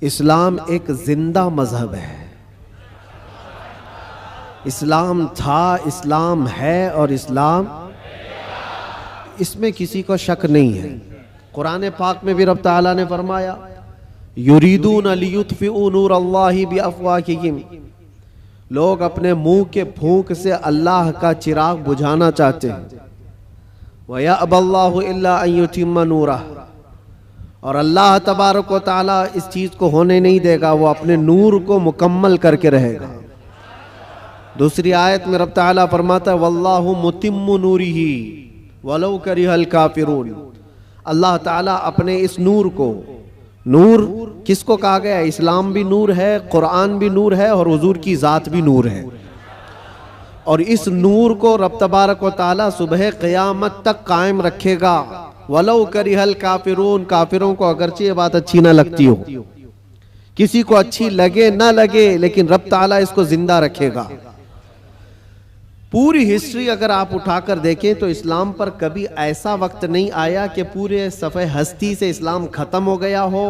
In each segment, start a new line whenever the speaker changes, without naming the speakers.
इस्लाम एक जिंदा मजहब है। इस्लाम था, इस्लाम है और इस्लाम, इसमें किसी को शक नहीं है। कुरान पाक में भी रब ताला ने फरमाया, युरीदून लियुत्फिउ नूर अल्लाहि बिअफ़वाहिहिम, लोग अपने मुंह के फूंक से अल्लाह का चिराग बुझाना चाहते हैं। व यअबल्लाहु इल्ला अन युतिम्मा नूरह, और अल्लाह तबारक व तआला इस चीज को होने नहीं देगा, वो अपने नूर को मुकम्मल करके रहेगा। दूसरी आयत में रब ताला फरमाता है, वल्लाहु मुतिम्मु नूरिही वलौ करिहल काफिरून, अल्लाह ताला अपने इस नूर को, नूर किसको कहा गया है? इस्लाम भी नूर है, कुरान भी नूर है और हुजूर की ज़ात भी नूर है। और इस नूर को रब तबारक व तआला सुबह क़यामत तक कायम रखेगा। वलौ करिहल काफिरून, काफिरों को अगरचे ये बात अच्छी ना लगती हो, किसी को अच्छी लगे ना लगे, लेकिन रब ताला इसको जिंदा रखेगा। पूरी हिस्ट्री अगर आप उठाकर देखें तो इस्लाम पर कभी ऐसा वक्त नहीं आया कि पूरे सफ़े हस्ती से इस्लाम खत्म हो गया हो,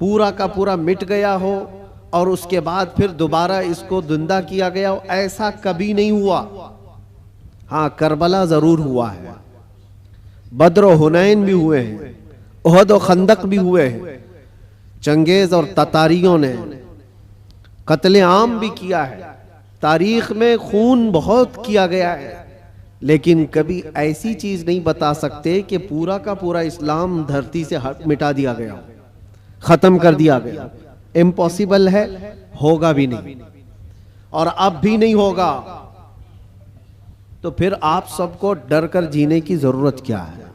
पूरा का पूरा मिट गया हो और उसके बाद फिर दोबारा इसको जिंदा किया गया हो। ऐसा कभी नहीं हुआ। हाँ, करबला जरूर हुआ है, बद्र और हुनैन भी हुए हैं, उहद और खंदक भी हुए हैं, चंगेज और ततारियों ने कत्ले आम भी किया है, तारीख में खून बहुत किया गया है, लेकिन कभी ऐसी चीज नहीं बता सकते कि पूरा का पूरा इस्लाम धरती से मिटा दिया गया, खत्म कर दिया गया। इम्पॉसिबल है, होगा भी नहीं और अब भी नहीं होगा। तो फिर आप सबको डर कर जीने की जरूरत क्या है?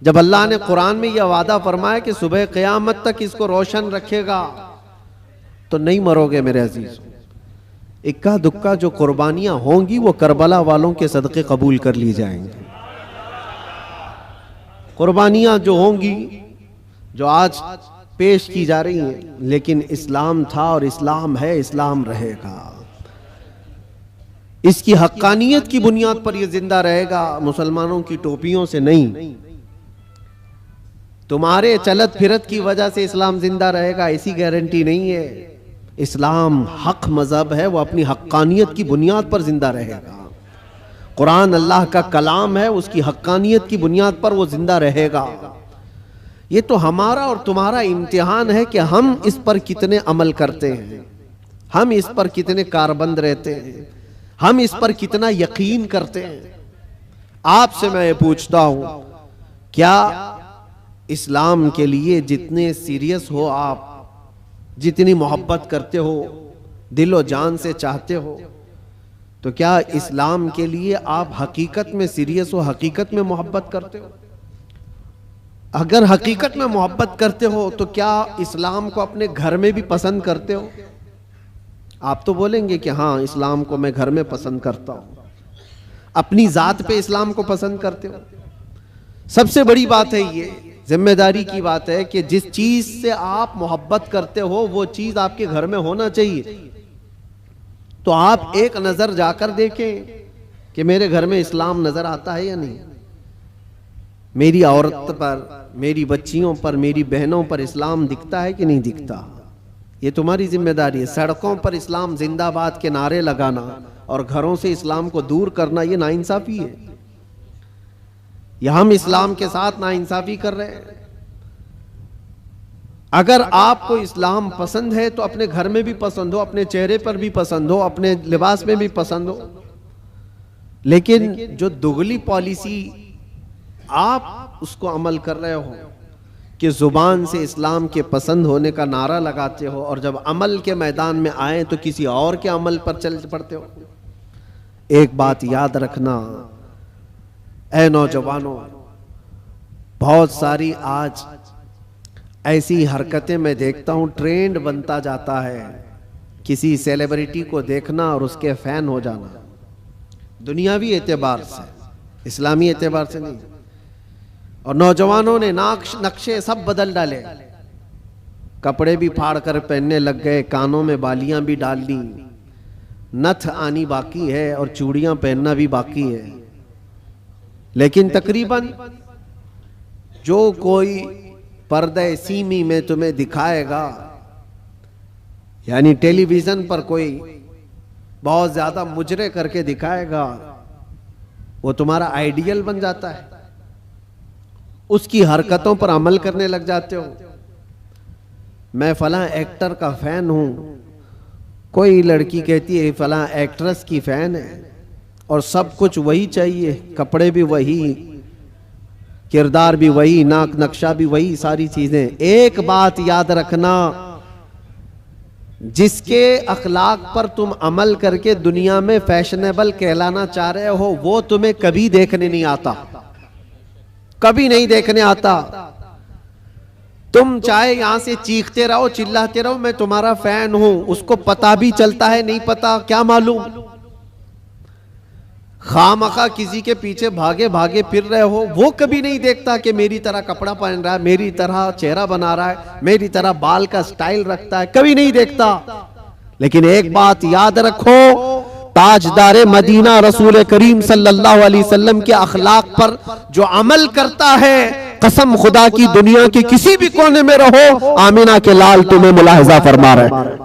जब अल्लाह ने कुरान में यह वादा फरमाया कि सुबह क़यामत तक इसको रोशन रखेगा, तो नहीं मरोगे मेरे अजीज। इक्का दुक्का जो कुर्बानियां होंगी वो करबला वालों के सदक़े कबूल कर ली जाएंगी। कुर्बानियां जो होंगी, जो आज पेश की जा रही हैं, लेकिन इस्लाम था और इस्लाम है, इस्लाम रहेगा। इसकी हक्कानियत की बुनियाद पर यह जिंदा रहेगा, मुसलमानों की टोपियों से नहीं। तुम्हारे चलत फिरत की वजह से इस्लाम जिंदा रहेगा ऐसी गारंटी नहीं है। इस्लाम हक मजहब है, वो अपनी हक्कानियत की बुनियाद पर जिंदा रहेगा। कुरान अल्लाह का कलाम है, उसकी हक्कानियत की बुनियाद पर वो जिंदा रहेगा। ये तो हमारा और तुम्हारा इम्तिहान है कि हम इस पर कितने अमल करते हैं, हम इस पर कितने कारबंद रहते हैं, हम इस पर कितना यकीन करते हैं। आपसे मैं ये पूछता हूं, क्या इस्लाम के लिए जितने सीरियस हो आप, जितनी मोहब्बत करते हो, दिलो जान से चाहते हो, तो क्या इस्लाम के लिए आप हकीकत में सीरियस हो, हकीकत में मोहब्बत करते हो? अगर हकीकत में मोहब्बत करते हो तो क्या इस्लाम को अपने घर में भी पसंद करते हो? आप तो बोलेंगे कि हाँ, इस्लाम को मैं घर में पसंद करता हूं। अपनी जात पे इस्लाम को पसंद करते हो? सबसे बड़ी बात है, ये जिम्मेदारी की बात है कि जिस चीज से आप मोहब्बत करते हो वो चीज आपके घर में होना चाहिए। तो आप एक नजर जाकर देखें कि मेरे घर में इस्लाम नजर आता है या नहीं। मेरी औरत पर, मेरी बच्चियों पर, मेरी बहनों पर इस्लाम दिखता है कि नहीं दिखता? ये तुम्हारी जिम्मेदारी है। सड़कों पर इस्लाम जिंदाबाद के नारे लगाना और घरों से इस्लाम को दूर करना, ये नाइंसाफी है। या हम इस्लाम के साथ नाइंसाफी कर रहे हैं। अगर आपको इस्लाम पसंद है तो अपने घर में भी पसंद हो, अपने चेहरे पर भी पसंद हो, अपने लिबास में भी पसंद हो। लेकिन जो दुगली पॉलिसी आप उसको अमल कर रहे हो कि जुबान से इस्लाम के पसंद होने का नारा लगाते हो और जब अमल के मैदान में आए तो किसी और के अमल पर चल पड़ते हो। एक बात याद रखना ऐ नौजवानों, बहुत सारी आज ऐसी हरकतें मैं देखता हूं, ट्रेंड बनता जाता है। किसी सेलिब्रिटी को देखना और उसके फैन हो जाना, दुनियावी एतबार से, इस्लामी एतबार से नहीं। और नौजवानों ने नक्शे सब बदल डाले, कपड़े भी फाड़ कर पहनने लग गए, कानों में बालियां भी डाल ली, नथ आनी बाकी है और चूड़ियां पहनना भी बाकी है। लेकिन तकरीबन जो कोई पर्दे सीमी में तुम्हें दिखाएगा, यानी टेलीविजन पर कोई बहुत ज्यादा मुजरे करके दिखाएगा, वो तुम्हारा आइडियल बन जाता है, उसकी हरकतों पर अमल करने लग जाते हो। मैं फलां एक्टर का फैन हूं, कोई लड़की कहती है फलां एक्ट्रेस की फैन है, और सब कुछ वही चाहिए, कपड़े भी वही, किरदार भी वही, नाक नक्शा भी वही, सारी चीजें। एक बात याद रखना, जिसके अखलाक पर तुम अमल करके दुनिया में फैशनेबल कहलाना चाह रहे हो, वो तुम्हें कभी देखने नहीं आता, कभी नहीं देखने आता। तुम चाहे यहां से चीखते रहो, चिल्लाते रहो, मैं तुम्हारा फैन हूं, उसको पता भी चलता है नहीं पता क्या मालूम। खामखा किसी के पीछे भागे भागे फिर रहे हो, वो कभी नहीं देखता कि मेरी तरह कपड़ा पहन रहा है, मेरी तरह चेहरा बना रहा है, मेरी तरह बाल का स्टाइल रखता है, कभी नहीं देखता। लेकिन एक बात याद रखो, ताजदार मदीना रसूल करीम सल्लल्लाहु अलैहि वसल्लम के अखलाक पर जो अमल करता है, कसम खुदा की दुनिया के किसी भी कोने में रहो, आमिना के लाल तुम्हें मुलाहिजा फरमा रहे,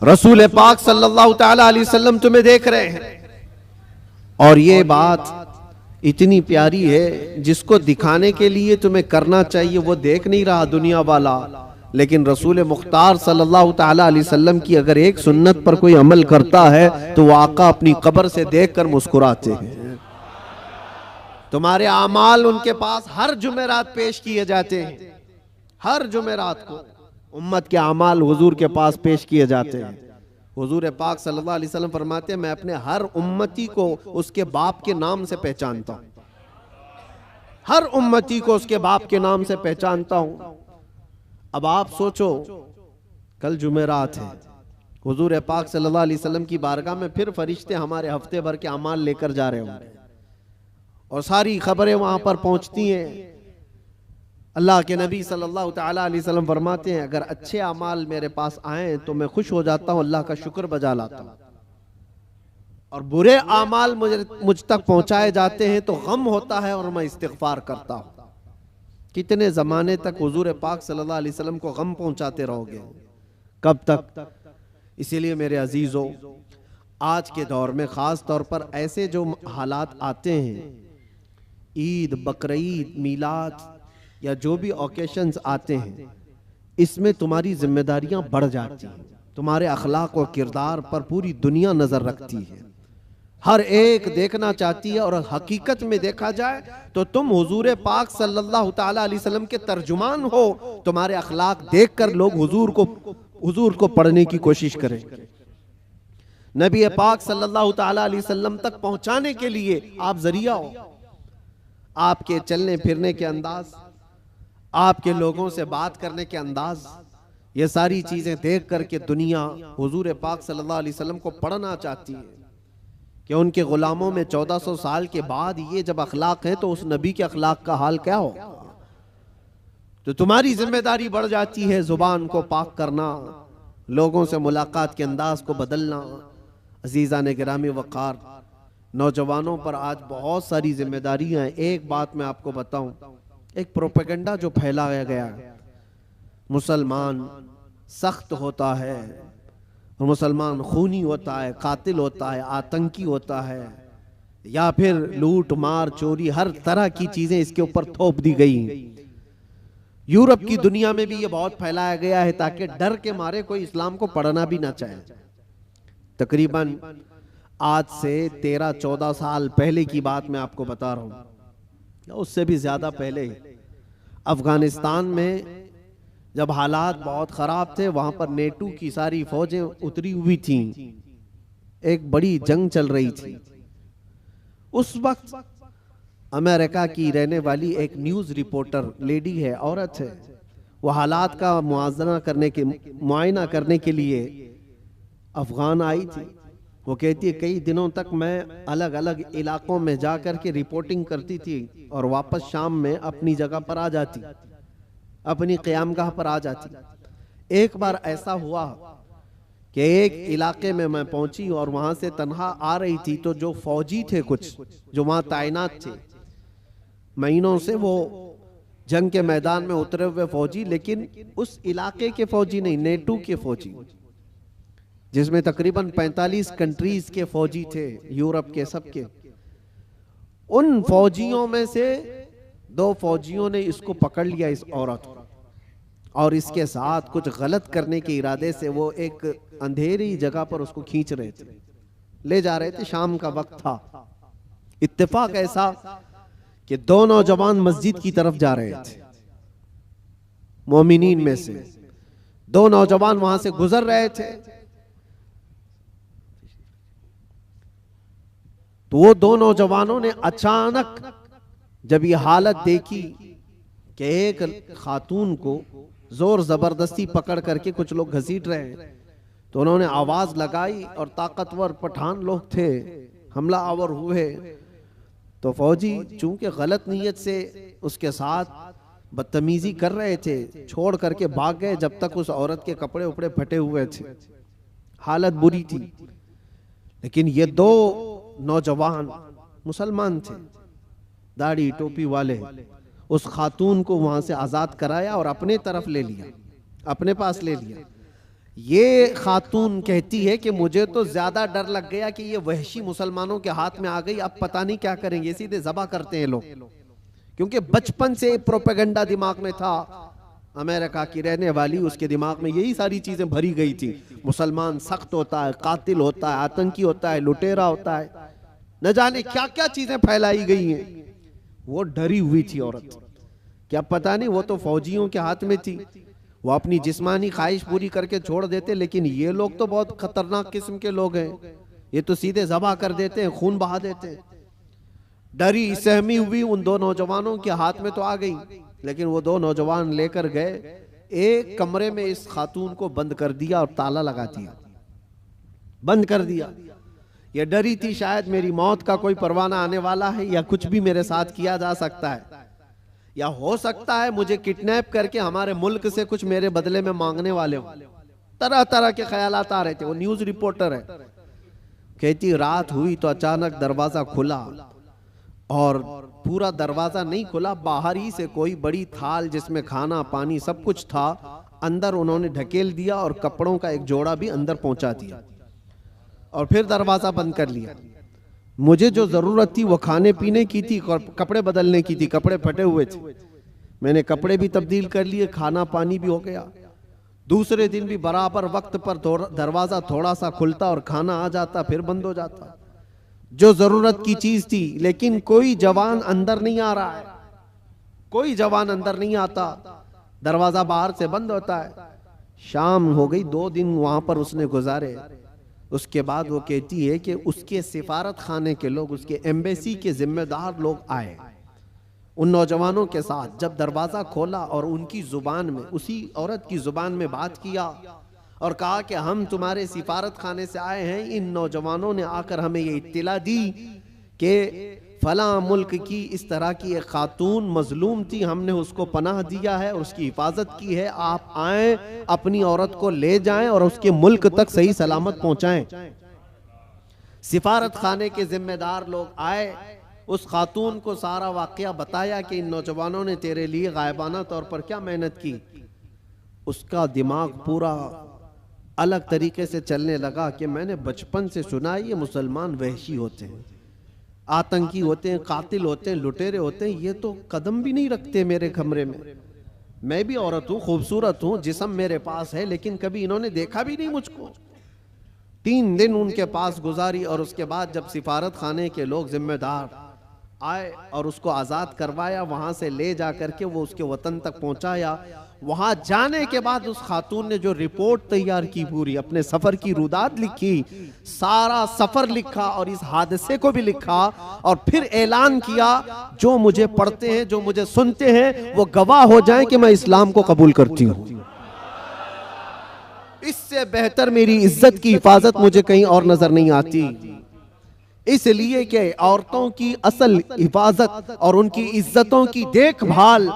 रसूल पाक सल्लल्लाहु ताला अलैहि वसल्लम तुम्हें देख रहे हैं। और ये बात इतनी प्यारी है, जिसको दिखाने के लिए तुम्हें करना चाहिए वो देख नहीं रहा दुनिया वाला, लेकिन रसूल मुख्तार सल्लल्लाहु ताला अलैहि वसल्लम की अगर एक सुन्नत पर कोई अमल करता है तो वो आका अपनी कब्र से देखकर मुस्कुराते हैं। तुम्हारे आमाल उनके पास हर जुमेरात पेश किए जाते हैं, हर जुमेरात को उम्मत के आमाल हुजूर के पास पेश किए जाते हैं। हुजूर पाक सल्लल्लाहु अलैहि वसल्लम फरमाते हैं, मैं अपने हर उम्मती को उसके बाप के नाम से पहचानता हूं, हर उम्मती को उसके बाप के नाम से पहचानता हूं। अब आप सोचो, कल जुमेरात है, हुजूर पाक सल्लल्लाहु अलैहि वसल्लम की बारगाह में फिर फरिश्ते हमारे हफ्ते भर के अमाल लेकर जा रहे होंगे, और सारी खबरें वहां पर पहुंचती हैं। अल्लाह के नबी सल्लल्लाहु ताला अलैहि वसल्लम फरमाते हैं, अगर अच्छे अमाल मेरे पास आए तो मैं खुश हो जाता हूं, अल्लाह का शुक्र बजा लाता हूं, और बुरे अमाल मुझ तक पहुंचाए जाते हैं तो गम होता है और मैं इस्तिग़फ़ार करता हूं। कितने जमाने तक हुजूर पाक सल्लल्लाहु अलैहि वसल्लम को गम पहुंचाते रहोगे, कब तक? इसीलिए मेरे अजीजों, आज के दौर में खास तौर पर ऐसे जो हालात आते हैं, ईद, बकरीद, मीलाद या जो भी ओकेशंस आते हैं, इसमें तुम्हारी जिम्मेदारियां बढ़ जाती हैं, तुम्हारे अखलाक और किरदार पर पूरी दुनिया नजर रखती है, हर एक देखना चाहती है। और हकीकत में देखा जाए तो तुम हुजूर पाक सल्लल्लाहु ताला अलैहि वसल्लम के तर्जुमान हो, तुम्हारे अखलाक देखकर लोग हुजूर को पढ़ने की कोशिश करें। नबी पाक सल्लल्लाहु ताला अलैहि वसल्लम तक पहुंचाने के लिए आप जरिया हो, आपके चलने फिरने के अंदाज, आपके लोगों से बात करने के अंदाज, ये सारी चीजें देख करके दुनिया हुजूर पाक सल्लल्लाहु अलैहि वसल्लम को पढ़ना चाहती है कि उनके गुलामों में 1400 साल के बाद ये जब अखलाक है तो उस नबी के अखलाक का हाल क्या हो। तो तुम्हारी जिम्मेदारी बढ़ जाती है जुबान को पाक करना, लोगों से मुलाकात के अंदाज को बदलना। अजीज़ान गिरामी वक़ार, नौजवानों पर आज बहुत सारी जिम्मेदारियां हैं। एक बात मैं आपको बताऊं, एक प्रोपेगेंडा जो फैलाया गया, मुसलमान सख्त होता है और मुसलमान खूनी होता है, कातिल होता है, आतंकी होता है, या फिर लूट मार चोरी, हर तरह की चीजें इसके ऊपर थोप दी गई। यूरोप की दुनिया में भी ये बहुत फैलाया गया है ताकि डर के मारे कोई इस्लाम को पढ़ना भी ना चाहे। तकरीबन आज से 13-14 साल पहले की बात मैं आपको बता रहा हूँ, उससे भी ज्यादा पहले अफगानिस्तान में जब हालात बहुत खराब थे, वहां पर नेटो की सारी फौजें उतरी हुई थीं, एक बड़ी जंग चल रही थी। उस वक्त अमेरिका की रहने वाली एक न्यूज रिपोर्टर, लेडी है, औरत है, वो हालात का मुआयना करने के लिए अफगान आई थी। वो कहती है कई दिनों तक मैं अलग अलग इलाकों में जाकर के रिपोर्टिंग करती थी और वापस शाम में अपनी जगह पर आ जाती, अपनी क़यामगाह पर आ जाती। एक बार ऐसा हुआ कि एक इलाके में मैं पहुंची और वहां से तन्हा आ रही थी, तो जो फौजी थे कुछ जो वहां तैनात थे, महीनों से वो जंग के मैदान में उतरे हुए फौजी, लेकिन उस इलाके के फौजी नहीं, नेटो के फौजी, जिसमें तकरीबन 45 कंट्रीज के फौजी थे, यूरोप के सबके। उन फौजियों में से 2 फौजियों ने इसको पकड़ लिया, इस औरत को, और इसके साथ कुछ गलत करने के इरादे से वो एक अंधेरी जगह पर उसको खींच रहे थे, ले जा रहे थे। शाम का वक्त था। इत्तेफाक ऐसा कि 2 नौजवान मस्जिद की तरफ जा रहे थे, मोमिनीन में से 2 नौजवान वहां से गुजर रहे थे। तो वो 2 नौजवानों ने अचानक जब ये हालत देखी कि एक खातून को जोर जबरदस्ती पकड़ करके कुछ लोग घसीट रहे हैं, तो उन्होंने आवाज लगाई और ताकतवर पठान लोग थे, हमला आवर हुए। तो फौजी चूंकि गलत नीयत से उसके साथ बदतमीजी कर रहे थे, छोड़ करके भाग गए जब तक उस औरत के कपड़े उपड़े फटे हुए थे, हालत बुरी थी। लेकिन ये 2 नौजवान मुसलमान थे, दाढ़ी टोपी वाले, उस खातून को वहां से आजाद कराया और अपने तरफ ले लिया, अपने पास ले लिया। ये खातून कहती है कि मुझे तो ज्यादा डर लग गया कि ये वहशी मुसलमानों के हाथ में आ गई, अब पता नहीं क्या करेंगे, सीधे ज़बह करते हैं लोग। क्योंकि बचपन से प्रोपेगेंडा दिमाग में था, अमेरिका की रहने वाली, उसके दिमाग में यही सारी चीजें भरी गई थी। मुसलमान सख्त होता है, कातिल होता है, आतंकी होता है, लुटेरा होता है, न जाने क्या क्या चीजें फैलाई गई हैं। वो डरी हुई थी औरत, क्या पता नहीं, वो तो फौजियों के हाथ में थी, वो अपनी जिस्मानी ख्वाहिश पूरी करके छोड़ देते। लेकिन ये लोग तो बहुत खतरनाक किस्म के लोग हैं, ये तो सीधे ज़बह कर देते हैं, खून बहा देते हैं। डरी सहमी हुई उन 2 नौजवानों के हाथ में तो आ गई, लेकिन वो 2 नौजवान लेकर गए, एक कमरे में इस खातून को बंद कर दिया और ताला लगा दिया, बंद कर दिया। ये डरी थी शायद मेरी मौत का कोई परवाना आने वाला है, या कुछ भी मेरे साथ किया जा सकता है, या हो सकता है मुझे किडनैप करके हमारे मुल्क से कुछ मेरे बदले में मांगने वाले हो। तरह तरह के ख्यालात आ रहे थे। वो न्यूज रिपोर्टर है, कहती रात हुई तो अचानक दरवाजा खुला, और पूरा दरवाजा नहीं खुला, बाहर ही से कोई बड़ी थाल जिसमें खाना पानी सब कुछ था, अंदर उन्होंने ढकेल दिया और कपड़ों का एक जोड़ा भी अंदर पहुंचा दिया, और फिर दरवाजा बंद कर लिया। मुझे जो जरूरत थी वो खाने पीने की थी, कपड़े बदलने की थी, कपड़े फटे हुए थे, मैंने कपड़े भी तब्दील कर लिए, खाना पानी भी हो गया। दूसरे दिन भी बराबर वक्त पर दरवाजा थोड़ा सा खुलता और खाना आ जाता, फिर बंद हो जाता, जो जरूरत की चीज थी। लेकिन कोई जवान अंदर नहीं आ रहा है, कोई जवान अंदर नहीं आता, दरवाजा बाहर से बंद होता है। शाम हो गई, 2 दिन वहां पर उसने गुजारे। उसके बाद वो कहती है कि उसके सिफारत खाने के लोग, उसके एम्बेसी के जिम्मेदार लोग आए उन नौजवानों के साथ। जब दरवाजा खोला और उनकी जुबान में, उसी औरत की जुबान में बात किया और कहा कि हम तुम्हारे सिफारत खाने से आए हैं, इन नौजवानों ने आकर हमें ये इत्तिला दी कि फला मुल्क की इस तरह की एक खातून मजलूम थी, हमने उसको पनाह दिया है और उसकी हिफाजत की है, आप आए, अपनी औरत को ले जाएं और उसके मुल्क तक सही सलामत पहुंचाएं। सिफारत खाने के जिम्मेदार लोग आए, उस खातून को सारा वाकया बताया कि इन नौजवानों ने तेरे लिए गायबाना तौर पर क्या मेहनत की। उसका दिमाग पूरा अलग तरीके से चलने लगा कि मैंने बचपन से सुना है ये मुसलमान वहशी होते हैं, आतंकी होते हैं, कातिल होते हैं, लुटेरे होते हैं, ये तो कदम भी नहीं रखते मेरे कमरे में। मैं भी औरत हूँ, खूबसूरत हूँ, जिस्म मेरे पास है, लेकिन कभी इन्होंने देखा भी नहीं मुझको। 3 दिन उनके पास गुजारी और उसके बाद जब सिफारत खाने के लोग जिम्मेदार आए और उसको आज़ाद करवाया, वहाँ से ले जा करके वो उसके वतन तक पहुँचाया। वहाँ जाने के बाद उस खातून ने जो रिपोर्ट तैयार की, पूरी अपने सफ़र की रुदात लिखी, सारा सफ़र लिखा और इस हादसे को भी लिखा, और फिर ऐलान किया जो मुझे पढ़ते हैं, जो मुझे सुनते हैं, वो गवाह हो जाएं कि मैं इस्लाम को कबूल करती हूँ। इससे बेहतर मेरी इज्जत की हिफाजत मुझे कहीं और नजर नहीं आती। इसलिए कि औरतों की असल हिफाजत और उनकी इज्जतों की देखभाल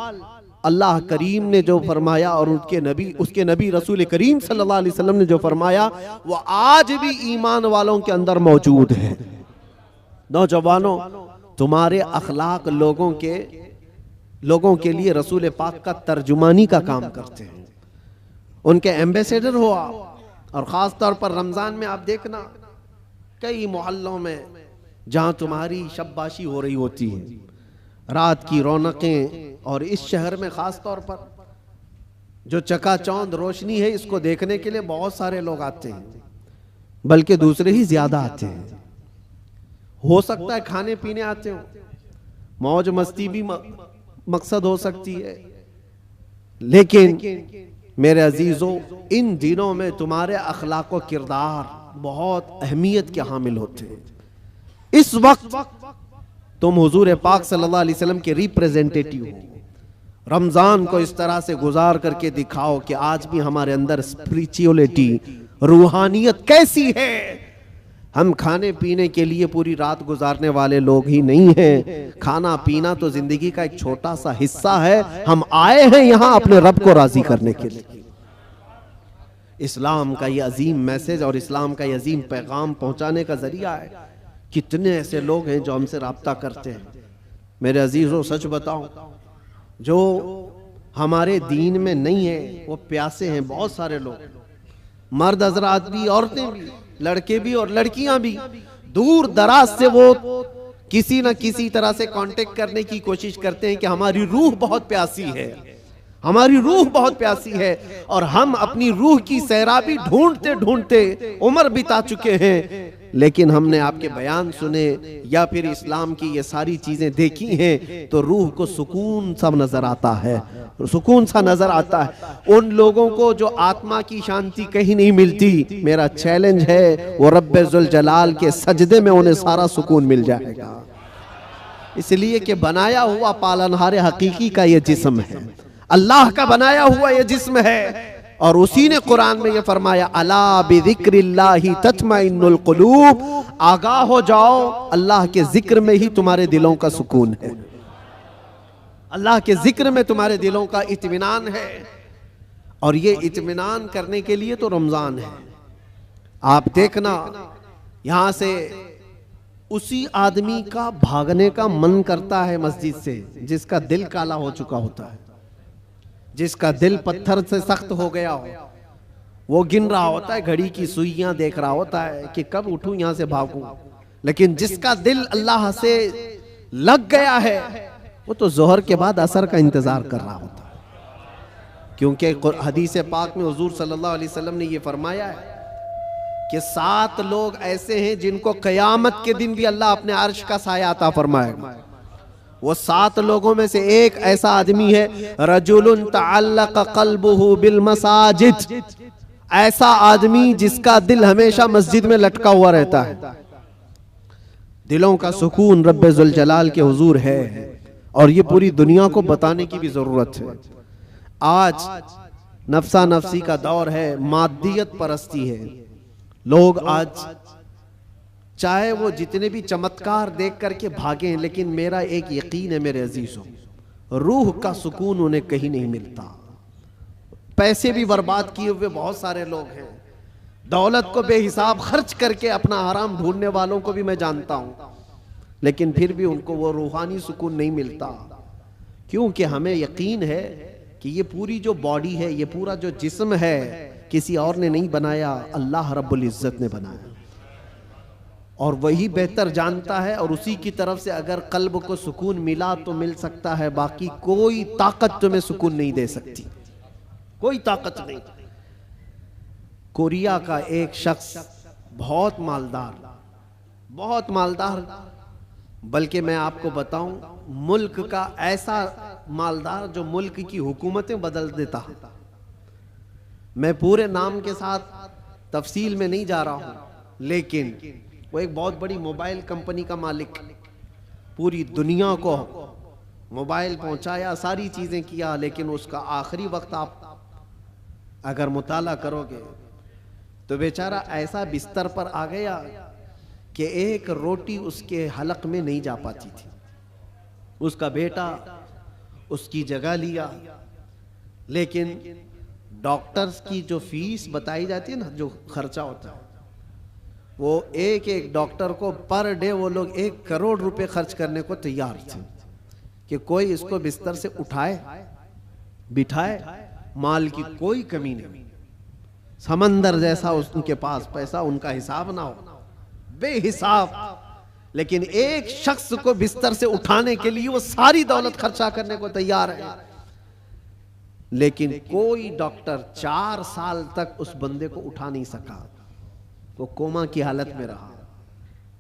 अल्लाह करीम ने जो फरमाया और उसके नबी रसूल करीम सल्लल्लाहु अलैहि वसल्लम ने जो फरमाया, वो आज भी ईमान वालों के अंदर मौजूद है। नौजवानों, तुम्हारे अखलाक लोगों के लिए रसूल पाक का तर्जुमानी का काम करते हैं, उनके एम्बेसडर हो आप। और ख़ास तौर पर रमज़ान में आप देखना कई मोहल्लों में जहाँ तुम्हारी शब्बाशी हो रही होती है, रात की रौनकें, और इस शहर में ख़ास तौर पर जो चकाचौंध रोशनी है, इसको देखने के लिए बहुत सारे लोग आते हैं, बल्कि दूसरे ही ज़्यादा आते हैं। हो सकता है खाने पीने आते हो, मौज मस्ती भी मकसद हो सकती है, लेकिन मेरे अजीजों, इन दिनों में तुम्हारे अखलाक व किरदार बहुत अहमियत के हामिल होते हैं। इस वक्त तुम हुजूर पाक सल्लल्लाहु अलैहि वसल्लम के रिप्रेजेंटेटिव हो। रमजान को इस तरह से गुजार करके दिखाओ कि आज भी हमारे अंदर स्पिरिचुअलिटी, रूहानियत कैसी है। हम खाने पीने के लिए पूरी रात गुजारने वाले लोग ही नहीं हैं। खाना पीना तो जिंदगी का एक छोटा सा हिस्सा है। हम आए हैं यहां अपने रब को राजी करने के लिए। इस्लाम का ये अजीम मैसेज और इस्लाम का ये अजीम पैगाम पहुंचाने का जरिया है। कितने ऐसे लोग हैं जो हमसे राब्ता करते हैं। मेरे अजीजों, सच बताऊं, जो हमारे दीन में नहीं है वो प्यासे हैं। बहुत सारे लोग, मर्द हजरात भी, औरतें भी, लड़के भी और लड़कियां भी, दूर दराज से वो किसी न किसी तरह से कांटेक्ट करने की कोशिश करते हैं कि हमारी रूह बहुत प्यासी है, हमारी रूह बहुत प्यासी है। और हम अपनी रूह की सैराबी ढूंढते ढूंढते उम्र बिता चुके हैं, लेकिन हमने आपके बयान सुने या फिर इस्लाम की ये सारी चीजें देखी हैं तो रूह को सुकून सा नजर आता है, सुकून सा नजर आता है। उन लोगों को जो आत्मा की शांति कहीं नहीं मिलती, मेरा चैलेंज है वो रब्बे जुल जलाल के सजदे में उन्हें सारा सुकून मिल जाएगा। इसलिए कि बनाया हुआ पालनहार हकीकी का ये जिस्म है, अल्लाह का बनाया हुआ ये जिस्म है। और उसी ने कुरान में ये फरमाया, अला बिज़िक्रिल्लाहि तत्मइन्नुल कुलूब, आगाह हो जाओ, अल्लाह के जिक्र में ही तुम्हारे दिलों का सुकून है, अल्लाह के जिक्र में तुम्हारे दिलों का इत्मीनान है। और ये इत्मीनान करने के लिए तो रमजान है। आप देखना, यहां से उसी आदमी का भागने का मन करता है मस्जिद से जिसका दिल काला हो चुका होता है, जिसका दिल पत्थर से सख्त हो गया हो। वो गिन रहा होता है, घड़ी की सुइयां देख रहा होता है कि कब उठूं यहां से भागूं। लेकिन जिसका दिल अल्लाह से लग गया है वो तो जोहर के बाद असर का इंतजार कर रहा होता है। क्योंकि हदीस पाक में हुजूर सल्लल्लाहु अलैहि वसल्लम ने ये फरमाया है कि 7 लोग ऐसे हैं जिनको कयामत के दिन भी अल्लाह अपने अर्श का साया अता फरमाएगा। वो 7 लोगों में से एक ऐसा आदमी है, रजुलुन तअल्लक़ क़ल्बुहु बिल मसाजिद, ऐसा आदमी जिसका दिल हमेशा मस्जिद में लटका हुआ रहता है। दिलों का सुकून रब्बे जुल जलाल के हुजूर है, और ये पूरी दुनिया को बताने की भी जरूरत है। आज नफ्सा नफ्सी का दौर है, मादियत परस्ती है। लोग आज चाहे वो जितने भी चमत्कार देख करके भागे, लेकिन मेरा एक यकीन है मेरे अजीजों, रूह का सुकून उन्हें कहीं नहीं मिलता। पैसे भी बर्बाद किए हुए बहुत सारे लोग हैं, दौलत को बेहिसाब खर्च करके अपना आराम ढूंढने वालों को भी मैं जानता हूं, लेकिन फिर भी उनको वो रूहानी सुकून नहीं मिलता। क्योंकि हमें यकीन है कि ये पूरी जो बॉडी है, ये पूरा जो जिस्म है, किसी और ने नहीं बनाया, अल्लाह रब्बुल इज्जत ने बनाया, और वही बेहतर जानता है। और उसी की तरफ से अगर कल्ब को सुकून मिला तो मिल सकता है, बाकी कोई ताकत तुम्हें सुकून नहीं दे सकती, कोई ताकत नहीं। कोरिया का एक शख्स बहुत मालदार, बल्कि मैं आपको बताऊं, मुल्क का ऐसा मालदार जो मुल्क की हुकूमतें बदल देता। मैं पूरे नाम के साथ तफसील में नहीं जा रहा हूं, लेकिन वो एक बहुत बड़ी मोबाइल कंपनी का मालिक, पूरी दुनिया को मोबाइल पहुंचाया, सारी चीजें किया, लेकिन उसका आखिरी वक्त आप अगर मुताला करोगे तो बेचारा ऐसा बिस्तर पर आ गया कि एक रोटी उसके हलक में नहीं जा पाती थी। उसका बेटा उसकी जगह लिया, लेकिन डॉक्टर्स की जो फीस बताई जाती है ना, जो खर्चा होता है, वो एक डॉक्टर को पर डे वो लोग 1 करोड़ रुपए खर्च करने को तैयार थे। कि कोई इसको बिस्तर से उठाए बिठाए, माल की कोई कमी नहीं, समंदर जैसा उनके पास पैसा, उनका हिसाब ना हो, बेहिसाब, लेकिन एक शख्स को बिस्तर से उठाने के लिए वो सारी दौलत खर्चा करने को तैयार है। लेकिन कोई डॉक्टर 4 साल तक उस बंदे को उठा नहीं सका। वो कोमा की हालत में रहा।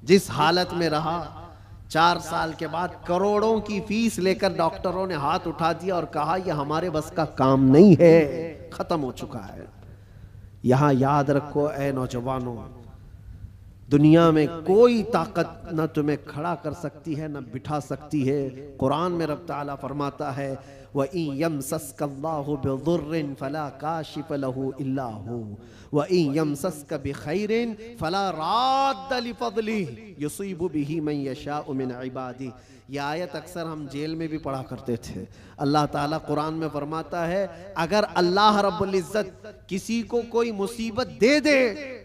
जिस हालत में रहा, 4 साल के बाद करोड़ों की फीस लेकर डॉक्टरों ने हाथ उठा दिया और कहा यह हमारे बस का काम नहीं है, खत्म हो चुका है। यहां याद रखो ऐ नौजवानों, दुनिया में कोई ताकत न तुम्हें खड़ा कर सकती है न बिठा सकती है। कुरान में रब ताला फरमाता है वइन यमसस्कल्लाहु बिदुर्रिन फला काशिफ लहू इल्ला हू वइन यमसस्क बिखैरिन फला राद्द लिफज़लिही युसीबु बिही मन यशाउ मिन इबादिही। यह आयत अक्सर हम जेल में भी पढ़ा करते थे। अल्लाह ताला कुरान में फरमाता है अगर अल्लाह रब्बुल इज्जत किसी को कोई मुसीबत दे दे,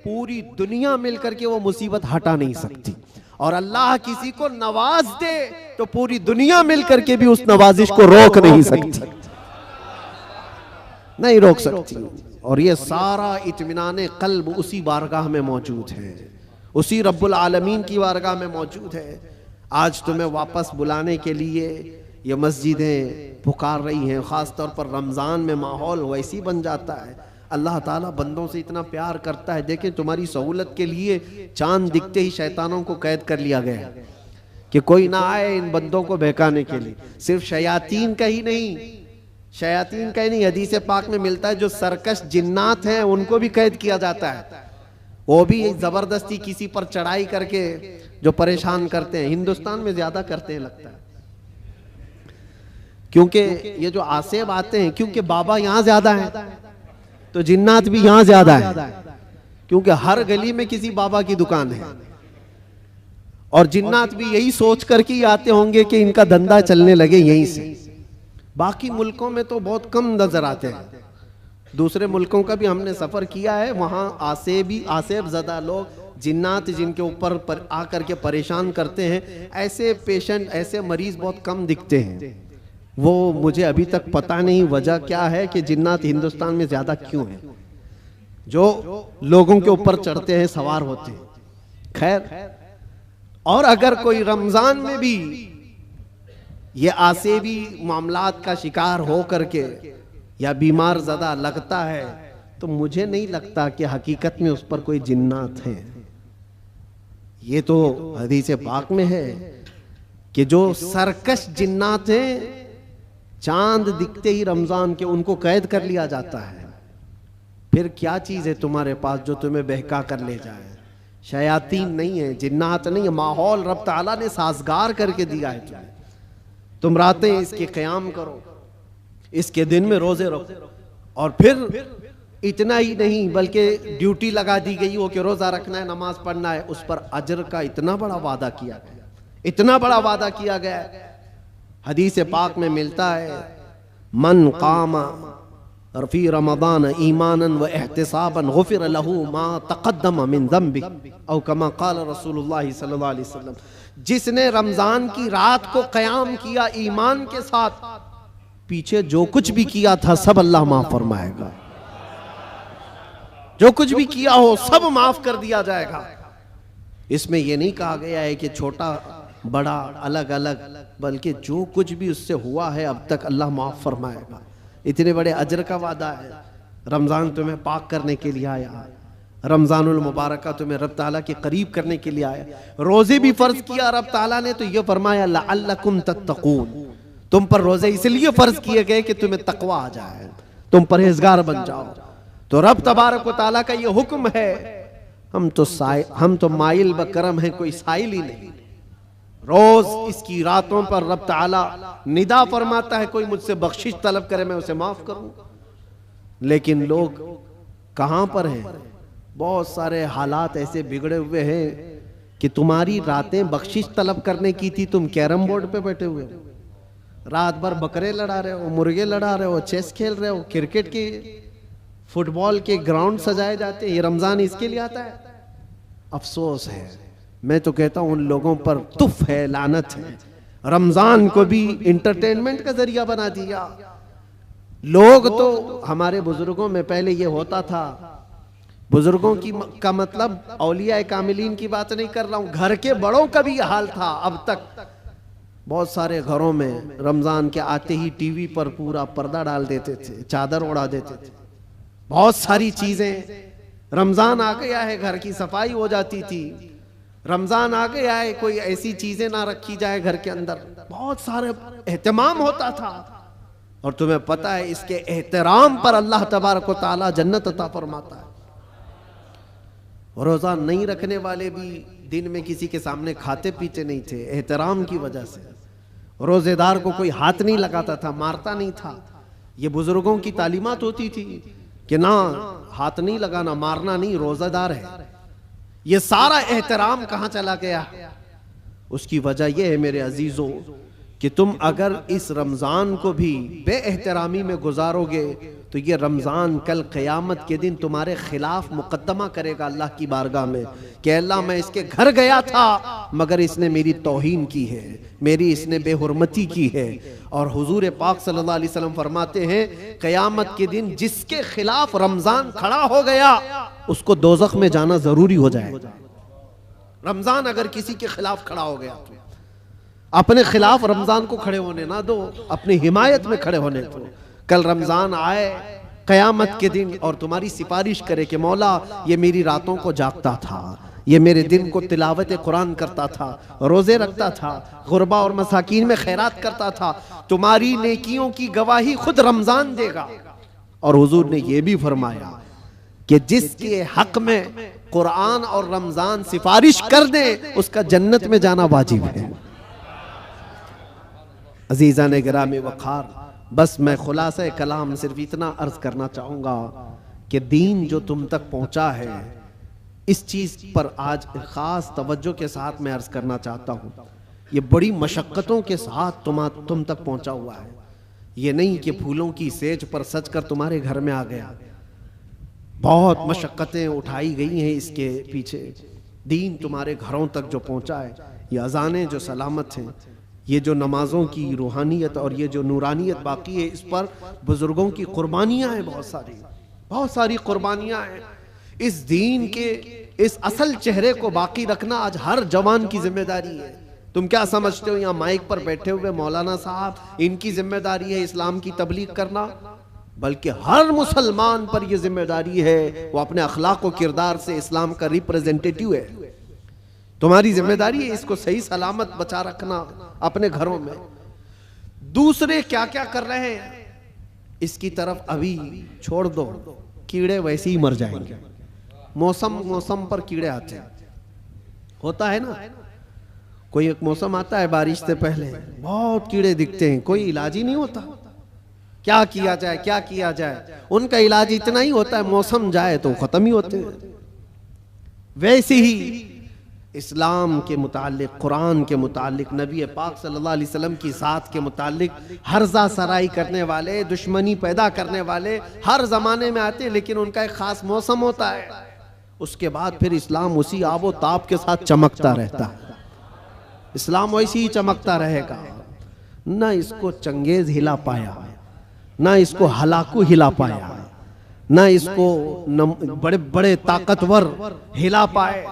पूरी दुनिया मिलकर के वो मुसीबत हटा नहीं सकती, और अल्लाह किसी को नवाज दे तो पूरी दुनिया मिलकर के भी उस नवाजिश को रोक नहीं सकती, नहीं रोक सकती। और ये सारा इत्मीनान क़ल्ब उसी बारगाह में मौजूद है, उसी रब्बुल आलमीन की बारगाह में मौजूद है। आज तुम्हें वापस बुलाने के लिए ये मस्जिदें पुकार रही हैं, ख़ास तौर पर रमज़ान में माहौल वैसी बन जाता है। अल्लाह ताला बंदों से इतना प्यार करता है। देखें तुम्हारी सहूलत के लिए चांद दिखते ही शैतानों को कैद कर लिया गया कि कोई ना आए इन बंदों को बहकाने के लिए। सिर्फ शयातीन का ही नहीं, शयातीन का ही नहीं, हदीस पाक में मिलता है जो सरकश जिन्नात हैं उनको भी कैद किया जाता है। वो भी जबरदस्ती किसी पर चढ़ाई करके जो परेशान करते हैं, हिंदुस्तान में ज्यादा करते हैं लगता है, क्योंकि ये जो आसेब आते हैं, क्योंकि बाबा यहाँ ज्यादा है तो जिन्नात भी यहाँ ज्यादा है, क्योंकि हर गली में किसी बाबा की दुकान है। और जिन्नात भी यही सोच कर के आते होंगे कि इनका धंधा चलने लगे यहीं से। बाकी मुल्कों में तो बहुत कम नजर आते हैं, दूसरे मुल्कों का भी हमने सफर किया है, वहां आसेब ज़दा लोग, जिन्नात जिनके ऊपर आकर के परेशान करते हैं, ऐसे पेशेंट, ऐसे मरीज बहुत कम दिखते हैं। वो मुझे अभी तक पता नहीं वजह क्या है कि जिन्नात हिंदुस्तान में ज्यादा क्यों है, जो लोगों के ऊपर चढ़ते हैं, सवार होते हैं। खैर, और अगर कोई रमजान में भी ये आसेबी मामलात का शिकार हो करके या बीमार ज़्यादा लगता है, तो मुझे नहीं लगता कि हकीकत में उस पर कोई जिन्नात है। ये तो हदीस पाक में है कि जो सरकश जिन्नात हैं, चांद दिखते ही रमजान के उनको कैद कर लिया जाता है। फिर क्या चीज है तुम्हारे पास जो तुम्हें बहका कर ले जाए? शयातीन नहीं है, जिन्नात नहीं है, माहौल रब ताला ने साजगार करके दिया है तुम्हें। तुम रातें इसके क़याम करो, इसके दिन में रोजे रखो, और फिर इतना ही नहीं बल्कि ड्यूटी लगा दी गई हो कि रोजा रखना है, नमाज पढ़ना है, उस पर अजर का इतना बड़ा वादा किया गया, इतना बड़ा वादा किया गया। हदीस पाक में मिलता है मन कामा फी रमज़ान ईमानन व एहतिसाबन गुफ़िर लहू मा तक़द्दम मिन ज़ंबि औ कमा क़ाल रसूलुल्लाह सल्लल्लाहु अलैहि वसल्लम। जिसने रमजान की रात को क़याम किया ईमान के साथ, पीछे जो कुछ भी किया था सब अल्लाह माफ फरमाएगा, जो कुछ भी किया हो सब माफ कर दिया जाएगा। इसमें यह नहीं कहा गया है कि छोटा बड़ा अलग अलग, बल्कि जो कुछ भी उससे हुआ है अब तक अल्लाह माफ फरमाएगा। इतने बड़े अजर का वादा है। रमजान तुम्हें पाक करने के लिए आया, रमजानुल मुबारक तुम्हें रब ताला के करीब करने के लिए आया। रोजे भी फर्ज किया रब ताला ने तो ये फरमाया लअल्लकुम तत्तकून, तुम पर रोजे इसलिए फर्ज किए गए कि तुम्हें तकवा आ जाए, तुम परहेजगार बन जाओ। तो रब तबारक व ताला का ये हुक्म है। हम तो माइल ब करम है, कोई साइल ही नहीं। रोज इसकी रातों पर रब ताला निदा फरमाता है, कोई मुझसे बख्शिश तलब करे मैं उसे माफ करूं। लेकिन लोग कहां पर हैं? बहुत सारे हालात ऐसे बिगड़े हुए हैं कि तुम्हारी रातें बख्शिश तलब करने की थी, तुम कैरम बोर्ड पे बैठे हुए हो, रात भर बकरे लड़ा रहे हो, मुर्गे लड़ा रहे हो, चेस खेल रहे हो, क्रिकेट के फुटबॉल के ग्राउंड सजाए जाते हैं। ये रमजान इसके लिए आता है। अफसोस है, मैं तो कहता हूं उन लोगों पर तुफ है, लानत है। रमजान को भी इंटरटेनमेंट का जरिया बना दिया। लोग तो हमारे बुजुर्गों में पहले ये होता था, बुजुर्गों की का मतलब औलिया कामिलीन की बात नहीं कर रहा हूं, घर के बड़ों का भी हाल था। अब तक बहुत सारे घरों में रमजान के आते ही टीवी पर पूरा पर्दा डाल देते थे, चादर उड़ा देते थे, बहुत सारी चीजें। रमजान आ गया है, घर की सफाई हो जाती थी। रमजान आ गया है, कोई ऐसी चीजें ना रखी जाए घर के अंदर, बहुत सारे एहतमाम होता था। और तुम्हें पता है इसके एहतराम पर अल्लाह तबारक व तआला जन्नत अता फरमाता है। रोजा नहीं रखने वाले भी दिन में किसी के सामने खाते पीते नहीं थे, एहतराम की वजह से। रोजेदार को कोई हाथ नहीं लगाता था, मारता नहीं था। ये बुजुर्गों की तालीमात होती थी कि ना हाथ नहीं लगाना, मारना नहीं, रोजादार है। ये सारा एहतराम कहां चला गया? उसकी वजह यह है मेरे अजीजों कि तुम अगर इस रमजान को भी बेएहतरामी में गुजारोगे तो ये रमजान कल क़यामत के दिन तुम्हारे खिलाफ मुकद्दमा करेगा अल्लाह की बारगाह में कि अल्लाह मैं इसके घर गया था मगर इसने मेरी तौहीन की है, मेरी इसने बेहुरमती की है। और हुजूर पाक सल्लल्लाहु अलैहि वसल्लम फरमाते हैं क़यामत के दिन जिसके खिलाफ रमजान खड़ा हो गया उसको दोज़ख में जाना जरूरी हो जाएगा। रमजान अगर किसी के खिलाफ खड़ा हो गया तो अपने खिलाफ रमजान को खड़े होने ना दो, अपनी हिमायत में खड़े होने दो। कल रमजान आए क़यामत के दिन और तुम्हारी सिफारिश करे कि मौला ये मेरी रातों को जागता था, ये मेरे दिन को तिलावत कुरान करता था, रोजे रखता था, गुरबा और मसाकीन में खैरात करता था, तुम्हारी नेकियों की गवाही खुद रमजान देगा। और हुजूर ने यह भी फरमाया कि जिसके हक में कुरान और रमजान सिफारिश कर दे उसका जन्नत में जाना वाजिब है। अजीजा ने गिरामी वक़ार, बस मैं खुलासा कलाम सिर्फ इतना अर्ज करना चाहूंगा कि दीन जो तुम तक पहुंचा है इस चीज पर आज खास तवज्जो के साथ मैं अर्ज करना चाहता हूं। ये बड़ी मशक्कतों के साथ तुम तक पहुंचा हुआ है। ये नहीं कि फूलों की सेज पर सज कर तुम्हारे घर में आ गया। बहुत मशक्कतें उठाई गई हैं इसके पीछे। दीन तुम्हारे घरों तक जो पहुंचा है, ये अजानें जो सलामत हैं, ये जो नमाजों की रूहानियत और ये जो नूरानियत बाकी है, इस पर बुजुर्गों की कुर्बानियां हैं, बहुत सारी कुर्बानियां हैं। इस दीन के इस असल चेहरे को बाकी रखना आज हर जवान की जिम्मेदारी है। तुम क्या समझते हो यहाँ माइक पर बैठे हुए मौलाना साहब इनकी जिम्मेदारी है इस्लाम की तबलीग करना? बल्कि हर मुसलमान पर यह जिम्मेदारी है वो अपने अखलाक और किरदार से इस्लाम का रिप्रेजेंटेटिव है। तुम्हारी जिम्मेदारी है इसको सही सलामत बचा रखना अपने घरों में। दूसरे क्या क्या कर रहे हैं इसकी तरफ अभी छोड़ दो, कीड़े वैसे ही मर जाएंगे। मौसम पर कीड़े आते हैं, होता है ना। कोई एक मौसम आता है बारिश से पहले, बहुत कीड़े दिखते हैं, कोई इलाज ही नहीं होता। क्या किया जाए, क्या किया जाए? उनका इलाज इतना ही होता है मौसम जाए तो खत्म ही होते हैं। वैसे ही इस्लाम के मुतालिक, कुरान के मुतालिक, नबी पाक सल्लल्लाहु अलैहि वसल्लम की ज़ात के मुतालिक हर्जा सराई करने वाले, दुश्मनी पैदा करने वाले हर ज़माने में आते हैं, लेकिन उनका एक ख़ास मौसम होता है। उसके बाद फिर इस्लाम उसी आबो ताप के साथ चमकता रहता है। इस्लाम वैसे ही चमकता रहेगा। ना इसको चंगेज हिला पाया, ना इसको हलाकू हिला पाया, ना इसको बड़े बड़े ताकतवर हिला पाए।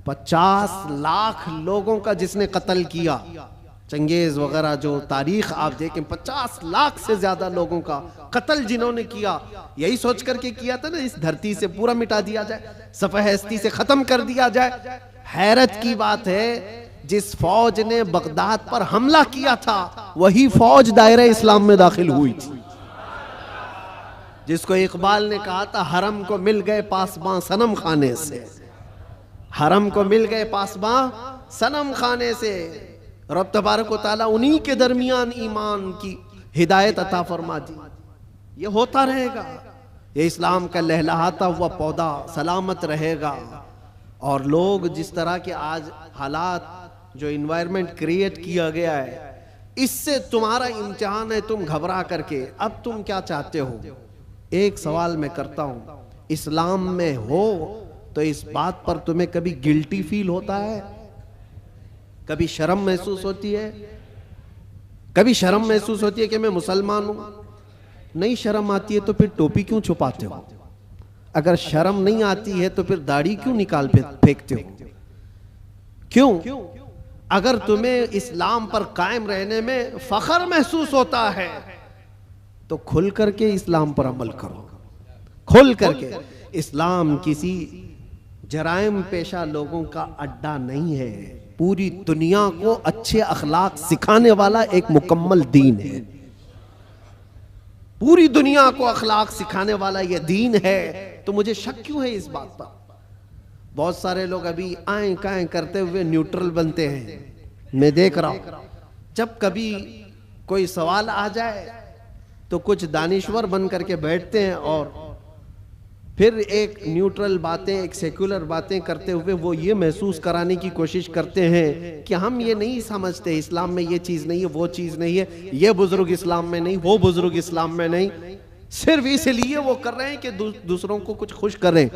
50 लाख लोगों का जिसने कत्ल किया, चंगेज वगैरह जो तारीख आप देखें, 50 लाख से ज्यादा लोगों का कत्ल जिन्होंने किया, यही सोच करके किया था ना इस धरती से पूरा मिटा दिया जाए, सफ़ह हस्ती से खत्म कर दिया जाए। हैरत की बात है जिस फौज ने बगदाद पर हमला किया था वही फौज दायरे इस्लाम में दाखिल हुई थी। जिसको इकबाल ने कहा था हरम को मिल गए पासबां सनम खाने से, हरम को मिल गए पासबां सनम खाने से। रब तबारक व तआला उन्हीं के दरमियान ईमान की हिदायत अता फरमा दी। ये होता रहेगा, ये इस्लाम का लहलहाता हुआ पौधा सलामत रहेगा। और लोग जिस तरह के आज हालात जो इन्वायरमेंट क्रिएट किया गया है, इससे तुम्हारा इम्तिहान है, तुम घबरा करके अब तुम क्या चाहते हो। एक सवाल मैं करता हूं, इस्लाम में हो तो इस बात पर तुम्हें कभी गिल्टी फील होता है, कभी शर्म महसूस होती है? कभी शर्म महसूस होती है कि मैं मुसलमान हूं? नहीं शर्म आती है तो फिर टोपी क्यों छुपाते हो? अगर शर्म नहीं आती है तो फिर दाढ़ी क्यों निकाल फेंकते हो? क्यों? अगर तुम्हें इस्लाम पर कायम रहने में फख्र महसूस होता है तो खुल करके इस्लाम पर अमल करो, खुल करके। इस्लाम किसी जराइम पेशा लोगों का अड्डा नहीं है, पूरी दुनिया को अच्छे अखलाक सिखाने वाला एक मुकम्मल दीन है। पूरी दुनिया को अखलाक सिखाने वाला यह दीन है। तो मुझे शक क्यों है इस बात पर? बहुत सारे लोग अभी आए काएं करते हुए न्यूट्रल बनते हैं। मैं देख रहा हूं जब कभी कोई सवाल आ जाए तो कुछ दानिश्वर बन करके बैठते हैं और फिर एक न्यूट्रल बातें, एक सेक्युलर बातें करते हुए वो ये महसूस कराने की कोशिश करते हैं कि हम ये नहीं समझते, इस्लाम में ये चीज़ नहीं है, वो चीज़ नहीं है, ये बुजुर्ग इस्लाम में नहीं, वो बुजुर्ग इस्लाम में नहीं। सिर्फ इसलिए वो कर रहे हैं कि दूसरों को कुछ खुश करें।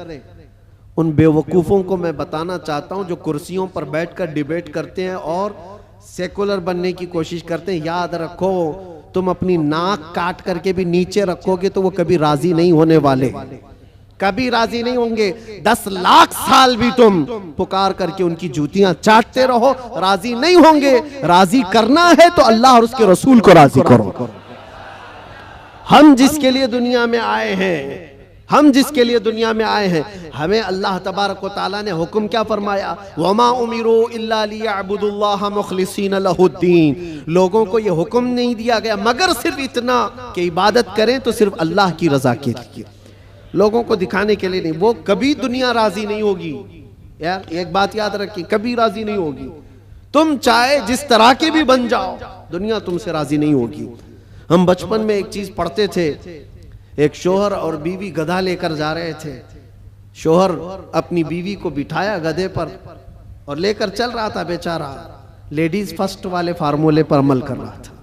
उन बेवकूफ़ों को मैं बताना चाहता हूं जो कुर्सियों पर बैठकर डिबेट करते हैं और सेकुलर बनने की कोशिश करते हैं। याद रखो, तुम अपनी नाक काट करके भी नीचे रखोगे तो वो कभी राजी नहीं होने वाले, कभी राजी नहीं होंगे। 10 लाख साल भी तुम पुकार करके उनकी जूतियां चाटते रहो, राजी नहीं होंगे। राजी करना है तो अल्लाह और उसके रसूल को राजी करो। हम जिसके लिए दुनिया में आए हैं, हम जिसके लिए दुनिया में आए हैं, हमें अल्लाह तबारक व तआला ने हुक्म क्या फरमाया? वमा उमिरू इल्ला लियअबुदुल्लाह मुखलिसीन लहुद्दीन। लोगों को यह हुक्म नहीं दिया गया मगर सिर्फ इतना कि इबादत करें तो सिर्फ अल्लाह की रजा के लिए, लोगों को दिखाने के लिए नहीं। वो कभी दुनिया राजी नहीं होगी यार, एक बात याद रखिए, कभी राजी नहीं होगी। तुम चाहे जिस तरह के भी बन जाओ, दुनिया तुमसे राजी नहीं होगी। हम बचपन में एक चीज पढ़ते थे, एक शोहर और बीवी गधा लेकर जा रहे थे। शोहर अपनी बीवी को बिठाया गधे पर और लेकर चल रहा था। बेचारा लेडीज फर्स्ट वाले फार्मूले पर अमल कर रहा था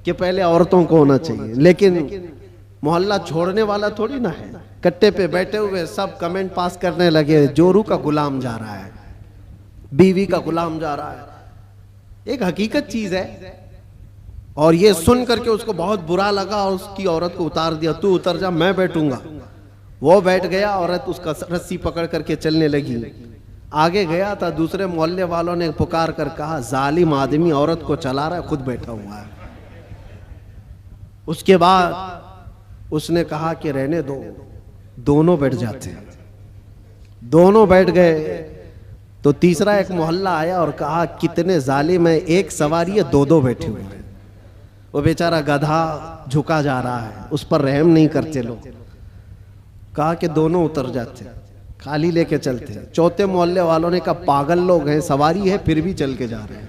कि पहले औरतों को होना चाहिए, लेकिन मोहल्ला छोड़ने वाला थोड़ी ना है। कट्टे पे बैठे हुए सब कमेंट पास करने लगे, जोरू का गुलाम जा रहा है, बीवी का गुलाम जा रहा है। एक हकीकत चीज है। और ये सुन करके उसको बहुत बुरा लगा और उसकी औरत को उतार दिया, तू उतर जा, मैं बैठूंगा। वो बैठ गया, औरत उसका रस्सी पकड़ करके चलने लगी। आगे गया था, दूसरे मोहल्ले वालों ने पुकार कर कहा, जालिम आदमी औरत को चला रहा है, खुद बैठा हुआ है। उसके बाद उसने कहा कि रहने दो, दोनों बैठ जाते हैं। दोनों बैठ गए तो तीसरा एक मोहल्ला आया और कहा, कितने जालिम है, एक सवारी है, दो बैठे हुए हैं। वो बेचारा गधा झुका जा रहा है, उस पर रहम नहीं करते लोग। कहा कि दोनों उतर जाते, खाली लेके चलते। चौथे मोहल्ले वालों ने कहा, पागल लोग हैं, सवारी है फिर भी चल के जा रहे हैं।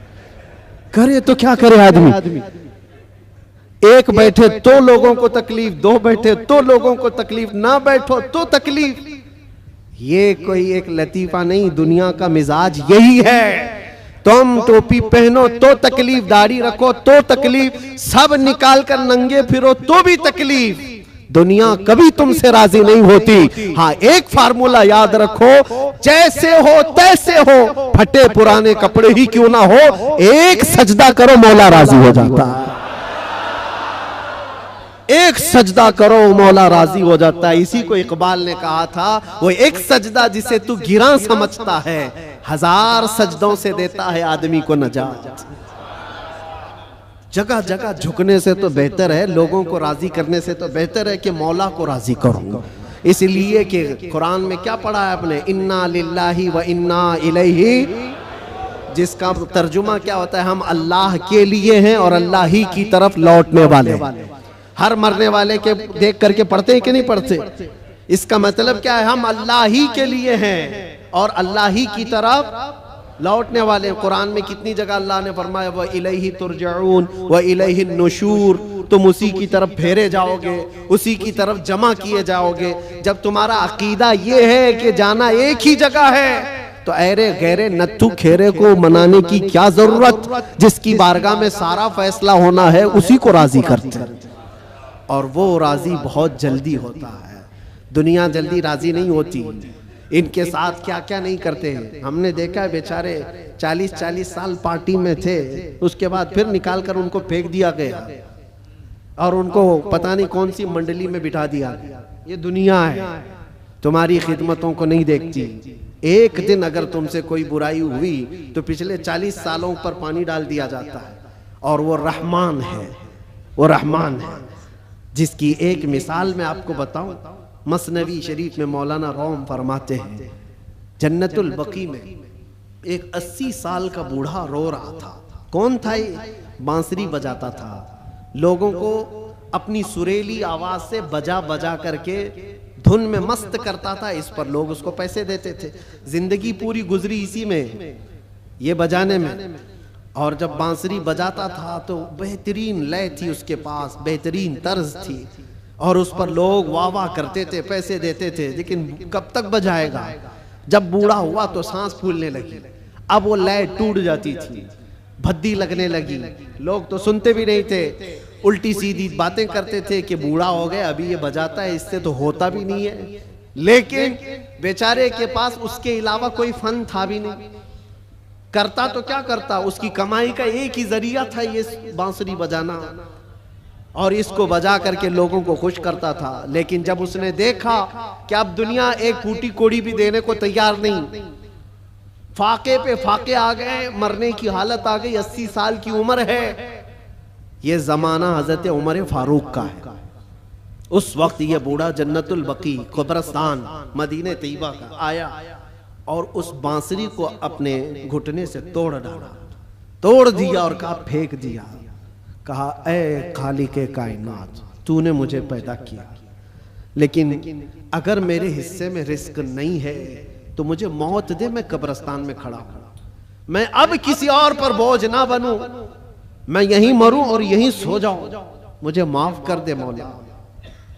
करे तो क्या करे आदमी, एक बैठे तो लोगों को तकलीफ, दो बैठे तो लोगों को तकलीफ, ना बैठो तो तकलीफ। ये कोई एक लतीफा नहीं, दुनिया का मिजाज यही है। तुम टोपी पहनो तो तकलीफ, दाढ़ी रखो तो तकलीफ, सब निकाल कर नंगे फिरो तो भी तकलीफ। दुनिया कभी तुमसे राजी नहीं होती। हाँ, एक फार्मूला याद रखो, जैसे हो तैसे हो, फटे पुराने कपड़े ही क्यों ना हो, एक सजदा करो मौला राजी हो जाता है। एक सजदा करो मौला राजी हो जाता है। इसी को इकबाल ने कहा था, वो एक सजदा जिसे तू गिरा समझता है, 1000 सजदों से देता है आदमी को नजात। जगह जगह झुकने से तो बेहतर है, लोगों को राजी करने से तो बेहतर है कि मौला को राजी करो। इसलिए कि कुरान में क्या पढ़ा है आपने, इन्ना लिल्लाही व इन्ना इलैहि, जिसका तर्जुमा क्या होता है, हम अल्लाह के लिए हैं और अल्लाह ही की तरफ लौटने वाले। हर मरने वाले के देख करके पढ़ते हैं कि नहीं पढ़ते? इसका मतलब क्या है, हम अल्लाह ही के लिए हैं और अल्लाह ही की तरफ लौटने वाले। कुरान में कितनी जगह अल्लाह ने फरमाया, व इलैहि तुरजऊन व इलैहि नुशूर, तुम उसी की तरफ फेरे जाओगे, उसी की तरफ जमा किए जाओगे। जब तुम्हारा अकीदा ये है कि जाना एक ही जगह है, तो ऐरे गैरे नत्थु खेरे को मनाने की क्या जरूरत? जिसकी बारगाह में सारा फैसला होना है उसी को राजी करते हैं, और वो राजी बहुत जल्दी होता है। दुनिया जल्दी राजी नहीं होती। इनके साथ क्या क्या नहीं करते हैं। हमने देखा है बेचारे 40-40 साल पार्टी में थे, उसके बाद फिर निकाल कर उनको फेंक दिया गया और उनको पता नहीं कौन सी मंडली में बिठा दिया गया। ये दुनिया है, तुम्हारी खिदमतों को नहीं देखती। एक दिन अगर तुमसे कोई बुराई हुई तो पिछले 40 सालों पर पानी डाल दिया जाता है। और वो रहमान है, वो रहमान है जिसकी एक मिसाल मैं आपको बताऊं। मसनवी शरीफ में मौलाना रोम फरमाते हैं, जन्नतुल बकी में एक 80 साल का बूढ़ा रो रहा था। कौन था ये? बांसुरी बजाता था, लोगों को अपनी सुरीली आवाज से बजा बजा करके धुन में मस्त करता था। इस पर लोग उसको पैसे देते थे। जिंदगी पूरी गुजरी इसी में, ये बजाने में। और जब बांसुरी बजाता था तो बेहतरीन लय थी उसके पास, बेहतरीन तर्ज थी और उस पर लोग वाह वाह करते थे, पैसे देते थे। लेकिन कब तक बजाएगा? जब बूढ़ा हुआ तो सांस फूलने लगी, अब वो लय टूट जाती थी, भद्दी लगने लगी। लोग तो सुनते भी नहीं थे, उल्टी सीधी बातें करते थे कि बूढ़ा हो गया, अभी ये बजाता है, इससे तो होता भी नहीं है। लेकिन बेचारे के पास उसके अलावा कोई फन था भी नहीं। करता तो क्या करता, उसकी कमाई का एक ही जरिया था ये बांसुरी बजाना, और इसको बजा करके लोगों को खुश करता था। लेकिन जब उसने देखा कि अब दुनिया एक फूटी कोड़ी भी देने को तैयार नहीं, फाके पे फाके आ गए, मरने की हालत आ गई, 80 साल की उम्र है। ये जमाना हजरत उमर फारूक का है। उस वक्त ये बूढ़ा जन्नतुल बकी कब्रिस्तान मदीने तैयबा का आया और उस बांसुरी को अपने घुटने से तोड़ डाला, तोड़ दिया और कहा फेंक दिया। कहा ऐ खालिके कायनात, तूने मुझे पैदा किया, लेकिन अगर मेरे हिस्से में रिस्क नहीं है तो मुझे मौत दे, मैं कब्रिस्तान में खड़ा हूं, मैं अब किसी और पर बोझ ना बनूं, मैं यहीं मरूं और यहीं सो जाऊं, मुझे माफ कर दे मौला।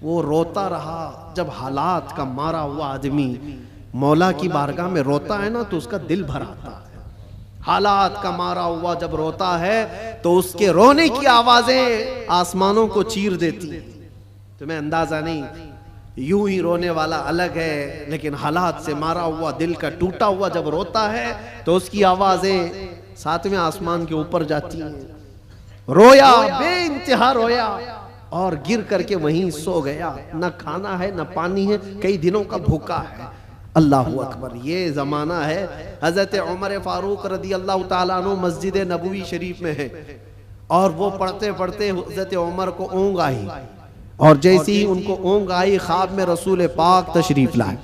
वो रोता रहा। जब हालात का मारा हुआ आदमी मौला की बारगाह में रोता है ना तो उसका दिल भर आता है। हालात का मारा हुआ जब रोता है तो उसके रोने की आवाजें आसमानों को चीर देती। तुम्हें अंदाजा नहीं, यूं ही रोने वाला अलग है, लेकिन हालात से मारा हुआ, दिल का टूटा हुआ जब रोता है तो उसकी आवाजें सातवें आसमान के ऊपर जाती हैं। रोया, बेइंतहा रोया और गिर करके वहीं सो गया। न खाना है न पानी है, कई दिनों का भूखा है। अल्लाह अकबर। ये ज़माना है हज़रत उमर फारूक रदी अल्लाह ताला अन्हु मस्जिद नबवी शरीफ में है और वो पढ़ते पढ़ते हज़रत उमर को ऊँग आई और जैसे ही उनको ऊँग आई ख्वाब में रसूल पाक तशरीफ लाए।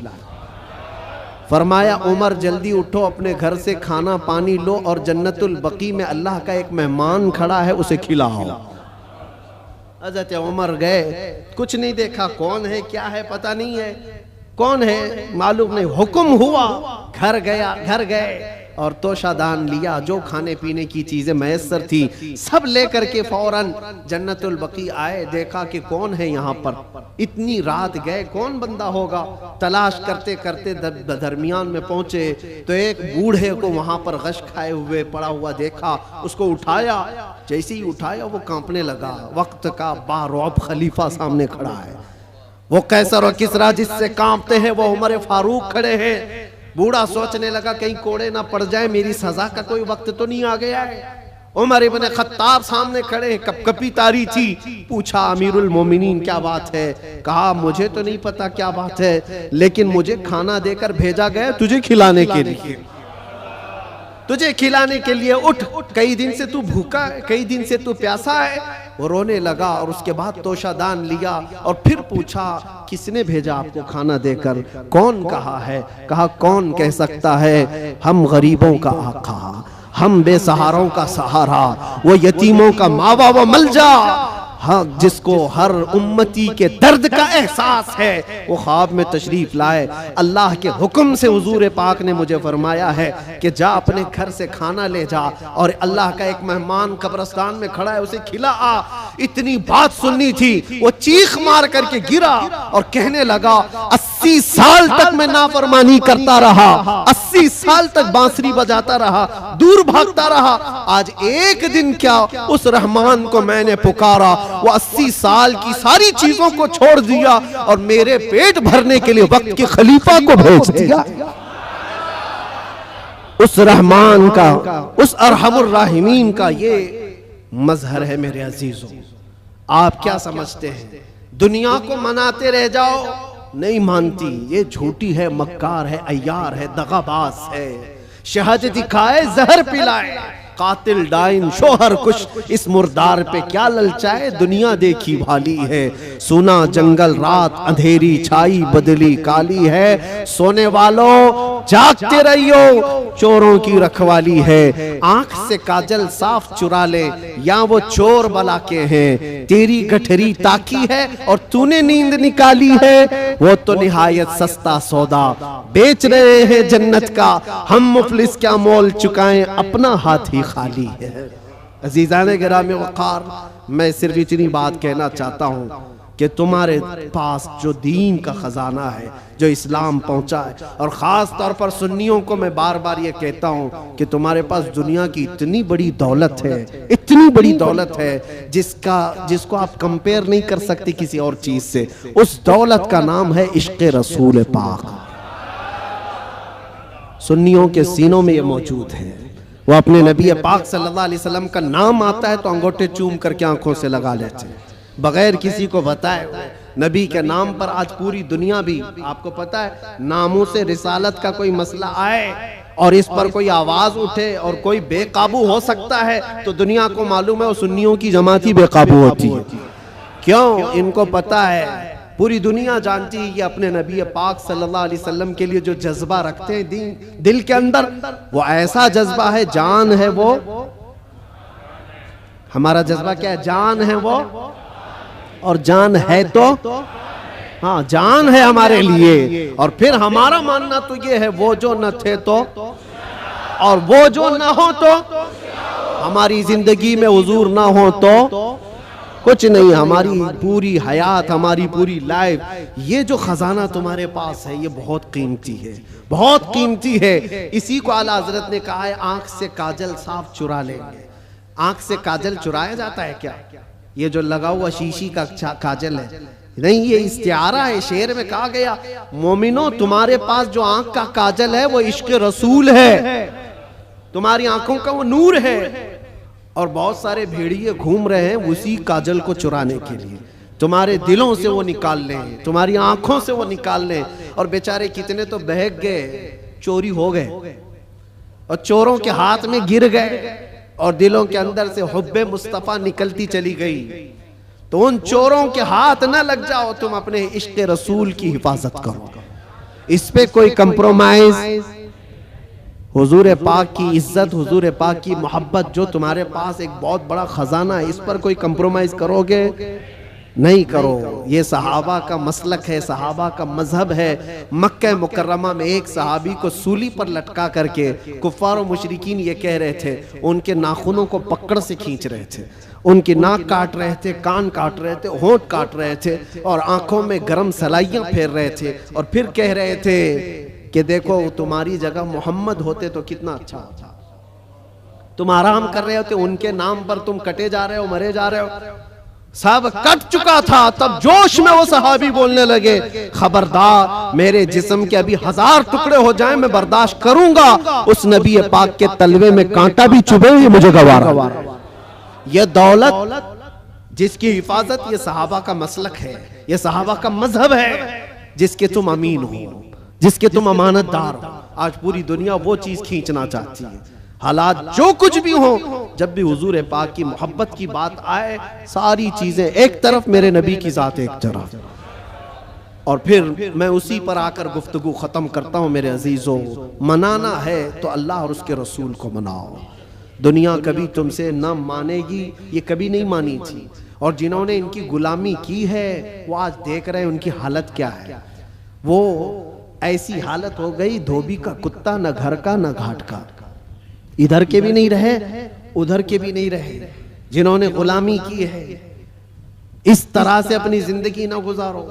फरमाया उमर जल्दी उठो, अपने घर से खाना पानी लो और जन्नतुल बकी में अल्लाह का एक मेहमान खड़ा है, उसे खिलाओ। हज़रत उमर गए, कुछ नहीं देखा, कौन है क्या है पता नहीं है, कौन है मालूम नहीं। हुक्म हुआ, घर गया, घर गए और तोशादान लिया, जो खाने पीने की चीजें मैसर थी सब लेकर के फौरन जन्नतुल बकी आए। देखा कि कौन है यहाँ पर, इतनी रात गए, कौन बंदा होगा। तलाश करते करते दरमियान में पहुंचे तो एक बूढ़े को वहां पर गश खाए हुए पड़ा हुआ देखा, उसको उठाया। जैसे ही उठाया वो कांपने लगा। वक्त का बारौब खलीफा सामने खड़ा है, वो कैसर और किसरा जिससे कांपते हैं वो उमर फारूक खड़े हैं। बूढ़ा सोचने लगा कहीं कोड़े ना पड़ जाए, मेरी सजा का कोई वक्त तो नहीं आ गया है। उमर इब्न खत्ताब सामने खड़े हैं, कपकपी तारी थी। पूछा अमीरुल मोमिनीन क्या बात है? कहा मुझे तो नहीं पता क्या बात है, लेकिन मुझे खाना देकर भेजा गया तुझे खिलाने के लिए, तुझे खिलाने के लिए। उठ, कई दिन से तू भूखा है, कई दिन से तू प्यासा है। वो रोने लगा और उसके बाद तोशादान लिया और फिर पूछा किसने भेजा आपको खाना देकर, कौन कहा है? कहा कौन कह सकता है, हम गरीबों का आका, हम बेसहारों का सहारा, वो यतीमों का मावा व मलजा, हाँ जिसको हर उम्मती के दर्द का एहसास है, वो ख्वाब में तशरीफ लाए। अल्लाह के हुक्म से हुजूर पाक ने मुझे फरमाया है कि जा अपने घर से खाना ले जा और अल्लाह का एक मेहमान कब्रिस्तान में खड़ा है, उसे खिला आ। इतनी बात सुननी थी, वो चीख मार करके गिरा और कहने लगा 80 साल तक मैं नाफरमानी करता रहा, 80 साल तक बांसुरी बजाता रहा, दूर भागता रहा, आज एक दिन क्या उस रहमान को मैंने पुकारा, वो 80 साल की सारी चीजों को छोड़ दिया और मेरे पेट भरने के लिए वक्त के खलीफा को भेज दिया। उस रहमान का, उस अरहमुर राहिमीन का ये मजहर है मेरे अजीजों। आप क्या समझते हैं दुनिया को मनाते रह जाओ? नहीं मानती, ये झूठी है, मक्कार है, अय्यार है, दगाबाज है। शहद दिखाए जहर पिलाए, कातिल डाइन शोहर कुछ, इस मुर्दार पे क्या ललचाए, दुनिया देखी भाली है। सुना जंगल रात अंधेरी छाई बदली काली है, सोने वालों जागते रहियो चोरों की रखवाली है। आंख से काजल साफ चुरा ले या वो चोर बला के हैं, तेरी गठरी ताकी है और तूने नींद निकाली है, वो तो निहायत सस्ता सौदा बेच रहे हैं जन्नत का, हम मुफलिस क्या मोल चुकाएं, अपना हाथ ही खाली है। अजीजाने गिरामी वक़ार, मैं सिर्फ इतनी बात कहना चाहता हूँ कि तुम्हारे पास जो दीन का खजाना है, जो इस्लाम पहुंचा है, और ख़ास तौर पर सुन्नियों को मैं बार बार ये कहता हूँ कि तुम्हारे पास दुनिया की इतनी बड़ी दौलत है, इतनी बड़ी दौलत है जिसको आप कंपेयर नहीं कर सकते किसी और चीज़ से। उस दौलत का नाम है इश्क़ रसूल पाक। सुन्नियों के सीनों में ये मौजूद है। वो अपने नबी पाक सल्लल्लाहु अलैहि वसल्लम का नाम आता है तो अंगूठे चूम करके आंखों से लगा लेते हैं बगैर किसी को बताए। नबी के नाम पर आज पूरी दुनिया भी, आपको पता है, नामों से रिसालत का कोई मसला आए और इस पर कोई आवाज उठे और कोई बेकाबू हो सकता है तो दुनिया को मालूम है वो सुन्नियों की जमात ही बेकाबू होती है। क्यों? इनको पता है, पूरी दुनिया जानती है कि अपने नबी पाक सल्लल्लाहु अलैहि वसल्लम के लिए जो जज्बा रखते हैं दिल के अंदर, वो ऐसा जज्बा है, जान है वो। हमारा जज्बा क्या है? जान है वो, और जान है तो, हाँ जान है हमारे लिए। और फिर हमारा मानना तो ये है, वो जो न थे तो, और वो जो न हो तो, हमारी जिंदगी में हुजूर ना हो तो कुछ नहीं। हमारी पूरी हयात, हमारी पूरी लाइफ, ये जो खजाना तुम्हारे पास है ये बहुत कीमती है, बहुत कीमती है। इसी को आला हजरत ने कहा है, आंख से काजल साफ चुरा लेंगे। आंख से काजल चुराया जाता है क्या? ये जो लगा हुआ शीशी का काजल है नहीं, ये इस्तिआरा है। शेर में कहा गया, मोमिनो तुम्हारे पास जो आंख का काजल है वो इश्क रसूल है, तुम्हारी आंखों का वो नूर है। और बहुत सारे भेड़िए घूम रहे हैं उसी काजल को चुराने के लिए। तुम्हारे दिलों से वो निकाल लें, तुम्हारी आंखों से वो निकाल लें। और बेचारे कितने तो बहक गए, चोरी हो गए और चोरों के हाथ में गिर गए और दिलों के अंदर से हुब्बे मुस्तफा निकलती चली गई। तो उन चोरों के हाथ न लग जाओ, तुम अपने इश्क रसूल की हिफाजत करो। इस पे कोई कंप्रोमाइज, हुजूर पाक की इज्जत, हुजूर पाक की मोहब्बत जो तुम्हारे पास एक बहुत बड़ा खजाना है, इस पर कोई कंप्रोमाइज करोगे? नहीं करो। ये सहाबा का मसलक है, सहाबा का मजहब है। मक्का मुकर्रमा में एक सहाबी को सूली पर लटका करके कुफ्फार और मुशरिकीन ये कह रहे थे, उनके नाखूनों को पकड़ से खींच रहे थे, उनकी नाक काट रहे थे, कान काट रहे थे, होंठ काट रहे थे और आंखों में गरम सलाइयां फेर रहे थे। और फिर कह रहे थे कि देखो तुम्हारी जगह मोहम्मद होते तो कितना अच्छा होता। तुम आराम कर रहे होते, उनके नाम पर तुम कटे जा रहे हो, मरे जा रहे हो। सब कट चुका था, तब जोश में वो सहाबी बोलने लगे, खबरदार मेरे जिस्म के अभी 1000 टुकड़े हो जाएं मैं बर्दाश्त करूंगा, उस नबी पाक के तलवे में कांटा भी चुभे ये मुझे गवारा। ये दौलत जिसकी हिफाजत ये सहाबा का मसलक है, ये सहाबा का मजहब है, जिसके तुम अमीन हो, जिसके तुम अमानतदार हो। आज पूरी दुनिया वो चीज खींचना चाहती है। हालात जो कुछ भी हो, जब भी हुजूर पाक की मोहब्बत की बात आए, सारी चीजें एक तरफ, मेरे नबी की जात एक तरफ। और फिर मैं उसी पर आकर गुफ्तगू खत्म करता हूं। मेरे अजीजों, मनाना है तो अल्लाह और उसके रसूल को मनाओ। दुनिया कभी तुमसे न मानेगी, ये कभी नहीं मानी थी। और जिन्होंने इनकी गुलामी की है वो आज देख रहे हैं उनकी हालत क्या है। वो ऐसी हालत हो गई, धोबी का कुत्ता, न घर का न घाट का, इधर के भी नहीं रहे उधर के भी नहीं रहे। जिन्होंने गुलामी की है इस तरह से अपनी जिंदगी ना गुजारो।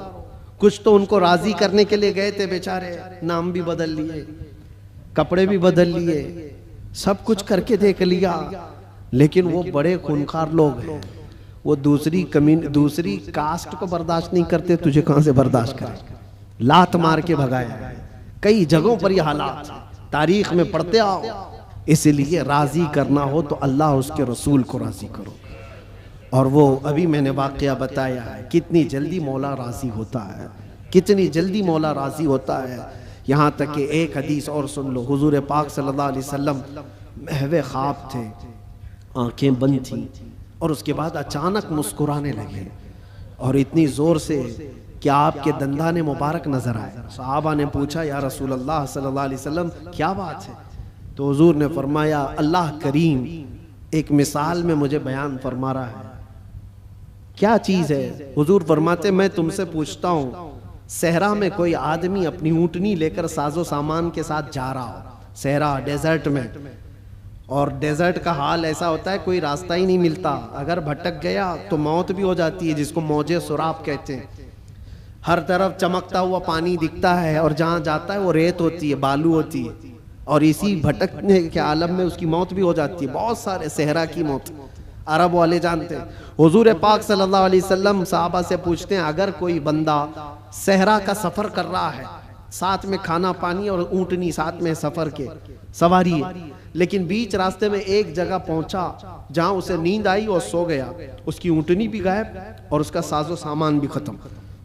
कुछ तो उनको राजी करने के लिए गए थे बेचारे, नाम भी बदल लिए, कपड़े भी बदल लिए, सब कुछ करके देख लिया, लेकिन वो बड़े खूंखार लोग हैं। वो दूसरी कास्ट को बर्दाश्त नहीं करते, तुझे कहां से बर्दाश्त करें। लात मार के भगाया। कई जगहों पर ये हालात तारीख में पढ़ते आओ। इसलिए राजी करना हो तो अल्लाह उसके रसूल को राजी करो। और वो अभी मैंने वाकया बताया है, कितनी जल्दी मौला राजी होता है, कितनी जल्दी मौला राजी होता है। यहाँ तक कि एक हदीस और सुन लो, हुजूर पाक सल्लल्लाहु अलैहि वसल्लम महवे ख्वाब थे, आंखें बंद थी, और उसके बाद अचानक मुस्कुराने लगे, और इतनी जोर से कि आपके दंदाने मुबारक नजर आए। सहाबा ने पूछा, या रसूल अल्लाह सल्लल्लाहु अलैहि वसल्लम क्या बात है? तो हुजूर ने फरमाया, अल्लाह करीम एक मिसाल में मुझे बयान फरमा रहा है। क्या चीज है? हुजूर फरमाते, मैं तुमसे पूछता हूँ, सहरा में कोई आदमी अपनी ऊँटनी लेकर साजो सामान के साथ जा रहा हो, सहरा डेजर्ट में, और डेजर्ट का हाल ऐसा होता है कोई रास्ता ही नहीं मिलता, अगर भटक गया तो मौत भी हो जाती है, जिसको मौजे सुराब कहते हैं। हर तरफ चमकता हुआ पानी दिखता है, और जहाँ जाता है वो रेत होती है, बालू होती है, और इसी भटकने के आलम में उसकी मौत भी हो जाती है। बहुत सारे सहरा की मौत अरब वाले जानते हैं। हुजूर पाक सल्लल्लाहु अलैहि वसल्लम साहबा से पूछते हैं, अगर कोई बंदा सहरा का सफर कर रहा है, साथ में खाना पानी और ऊँटनी साथ में सफर के सवारी है, लेकिन बीच रास्ते में एक जगह पहुंचा जहां उसे नींद आई और सो गया, उसकी ऊँटनी भी गायब और उसका साजो सामान भी खत्म।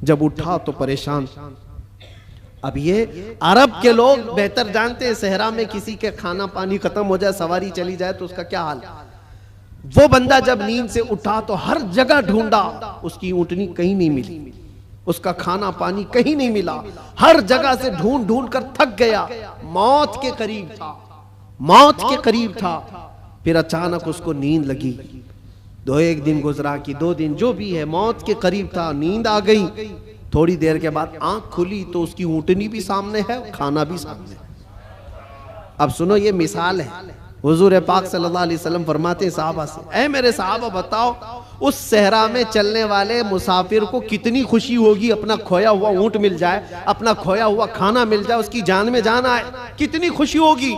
जब उठा तो परेशान। अब ये अरब के लोग बेहतर जानते हैं, सहरा में किसी के खाना पानी खत्म हो जाए, सवारी चली जाए तो उसका क्या हाल। वो बंदा जब नींद से उठा तो हर जगह ढूंढा, उसकी ऊँटनी कहीं नहीं मिली, उसका खाना पानी कहीं नहीं मिला, हर जगह से ढूंढ ढूंढ कर थक गया, मौत के करीब था, मौत के करीब था। फिर अचानक उसको नींद लगी। एक दिन गुजरा कि 2 दिन, जो भी है, मौत के करीब था, नींद आ गई। थोड़ी देर के बाद आंख खुली तो उसकी ऊँटनी भी सामने है, खाना भी सामने। अब सुनो, ये मिसाल है। हुजूर पाक सल्लल्लाहु अलैहि वसल्लम फरमाते हैं साहबा से, ऐ मेरे साहबा बताओ, उस सहरा में चलने वाले मुसाफिर को कितनी खुशी होगी, अपना खोया हुआ ऊँट मिल जाए, अपना खोया हुआ खाना मिल जाए, उसकी जान में जान आए, कितनी खुशी होगी।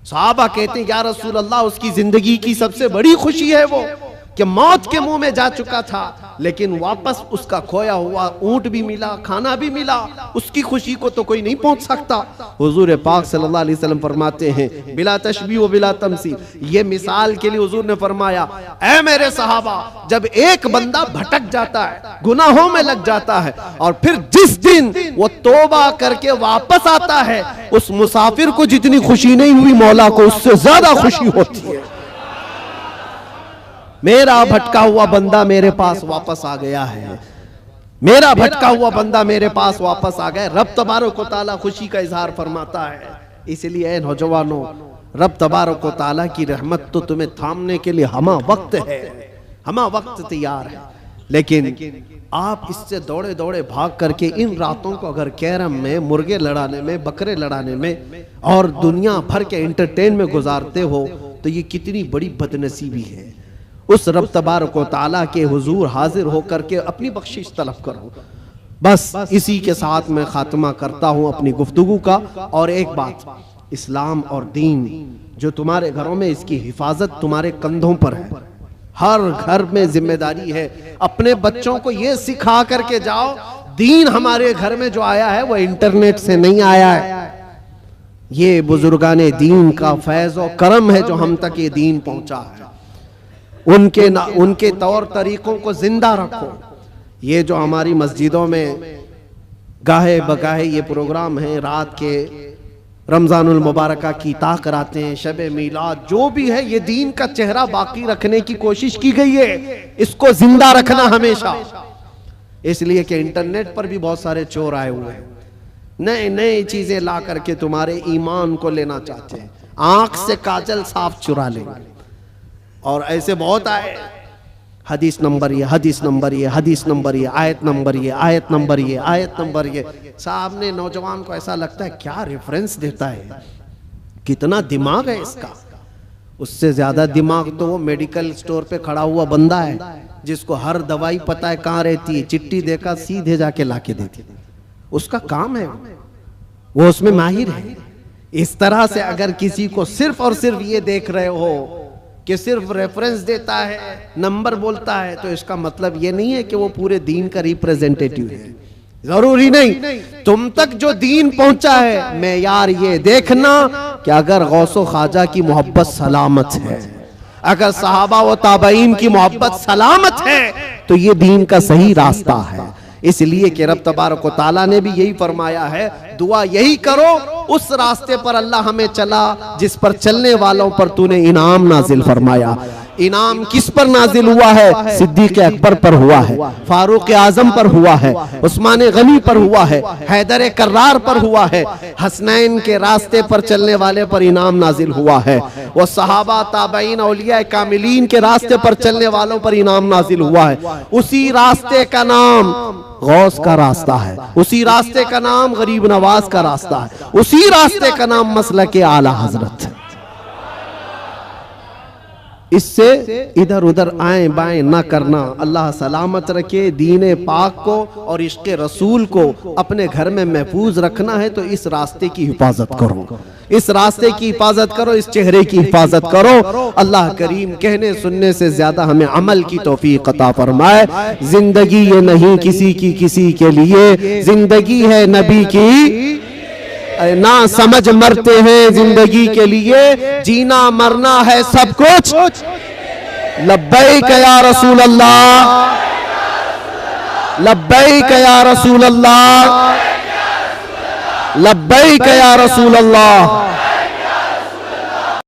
साहबा कहते हैं, या रसूल अल्लाह, उसकी जिंदगी की सबसे बड़ी खुशी है वो कि मौत के मुंह में जा चुका था, लेकिन वापस उसका खोया हुआ ऊँट भी मिला, खाना भी मिला, उसकी खुशी को तो कोई नहीं पहुंच सकता। हुजूर पाक सल्लल्लाहु अलैहि वसल्लम फरमाते हैं, बिला तशबीह व बिला तमसील, ये मिसाल के लिए हुजूर ने फरमाया, ऐ मेरे सहाबा, जब एक बंदा भटक जाता है, गुनाहों में लग जाता है, और फिर जिस दिन वो तौबा करके वापस आता है, उस मुसाफिर को जितनी खुशी नहीं हुई, मौला को उससे ज्यादा खुशी होती है। मेरा भटका हुआ बंदा मेरे पास वापस आ गया है, मेरा भटका हुआ बंदा मेरे पास वापस आ गया। रब तबारक व तआला खुशी का इजहार फरमाता है। इसलिए नौजवानों, रब तबारक व तआला की रहमत तो तुम्हें थामने के लिए हमा वक्त है, हमा वक्त तैयार है, लेकिन आप इससे दौड़े दौड़े भाग करके इन रातों को अगर कैरम में, मुर्गे लड़ाने में, बकरे लड़ाने में और दुनिया भर के एंटरटेन में गुजारते हो, तो ये कितनी बड़ी बदनसीबी है। उस रब तबारक व तआला के हुजूर हाजिर होकर के अपनी बख्शिश तलब करो। बस इसी के साथ मैं खात्मा करता हूं अपनी गुफ्तगू का। और एक बात, इस्लाम और दीन जो तुम्हारे घरों में, इसकी हिफाजत तुम्हारे कंधों पर है। हर घर में जिम्मेदारी है, अपने बच्चों को ये सिखा करके जाओ, दीन हमारे घर में जो आया है वो इंटरनेट से नहीं आया है, ये बुजुर्गाने दीन का फैज और करम है जो हम तक ये दीन पहुंचा है। उनके तौर तरीकों को जिंदा रखो। ये जो हमारी मस्जिदों में गाहे बगाहे ये प्रोग्राम है, रात के रमजानुल मुबारक की ता कराते हैं, शब मिलाद, जो भी है, ये दीन का चेहरा बाकी रखने की कोशिश की गई है, इसको जिंदा रखना हमेशा। इसलिए कि इंटरनेट पर भी बहुत सारे चोर आए हुए हैं, नए नए चीजें ला करके तुम्हारे ईमान को लेना चाहते हैं, आंख से काजल साफ चुरा लेंगे। और ऐसे बहुत आए, हदीस नंबर ये, हदीस नंबर ये, हदीस नंबर ये, आयत नंबर ये, आयत नंबर ये, आयत नंबर ये। साहब ने नौजवान को ऐसा लगता है क्या रेफरेंस देता है, कितना दिमाग है इसका। उससे ज्यादा दिमाग तो वो मेडिकल स्टोर पे खड़ा हुआ बंदा है जिसको हर दवाई पता है कहाँ रहती है, चिट्ठी देखा सीधे जाके लाके देती, उसका काम है, वो उसमें माहिर है। इस तरह से अगर किसी को सिर्फ और सिर्फ ये देख रहे हो कि सिर्फ रेफरेंस देता है, नंबर बोलता है, तो इसका मतलब ये नहीं है कि वो पूरे दीन का रिप्रेजेंटेटिव है। जरूरी नहीं, तुम तक जो दीन पहुंचा है, मैं यार ये देखना कि अगर गौसो ख्वाजा की मोहब्बत सलामत है, अगर सहाबा व ताबईन की मोहब्बत सलामत है, तो ये दीन का सही रास्ता है। इसलिए कि रब तबारक व तआला ने भी यही फरमाया है, दुआ यही करो उस रास्ते पर अल्लाह हमें चला जिस पर चलने वालों पर तूने इनाम नाजिल फरमाया। इनाम किस पर नाजिल हुआ है? सिद्दीक अकबर पर हुआ है, फारूक आजम पर हुआ है, उस्मान गनी पर हुआ है, हैदर कर्रार पर हुआ है, हसनैन के रास्ते पर चलने वाले पर इनाम नाजिल हुआ है। वो सहाबा ताबईन औलिया कामिलीन के रास्ते पर चलने वालों पर इनाम नाजिल हुआ है। उसी रास्ते का नाम गौस का रास्ता है, उसी रास्ते का नाम गरीब नवाज का रास्ता है, उसी रास्ते का नाम मसलके आला हजरत है। इससे इधर उधर आए बाएं ना करना। अल्लाह सलामत रखे दीन पाक को और इश्क रसूल को अपने घर में महफूज रखना है तो इस रास्ते की हिफाजत करो, इस रास्ते की हिफाजत करो, इस चेहरे की हिफाजत करो। अल्लाह करीम कहने सुनने से ज्यादा हमें अमल की तौफीक अता फरमाए। जिंदगी ये नहीं किसी की किसी के लिए, जिंदगी है नबी की, ना समझ मरते हैं जिंदगी के लिए, जीना मरना है सब कुछ। लब्बैक या रसूल अल्लाह, लब्बैक या रसूल अल्लाह, लब्बैक या रसूल अल्लाह।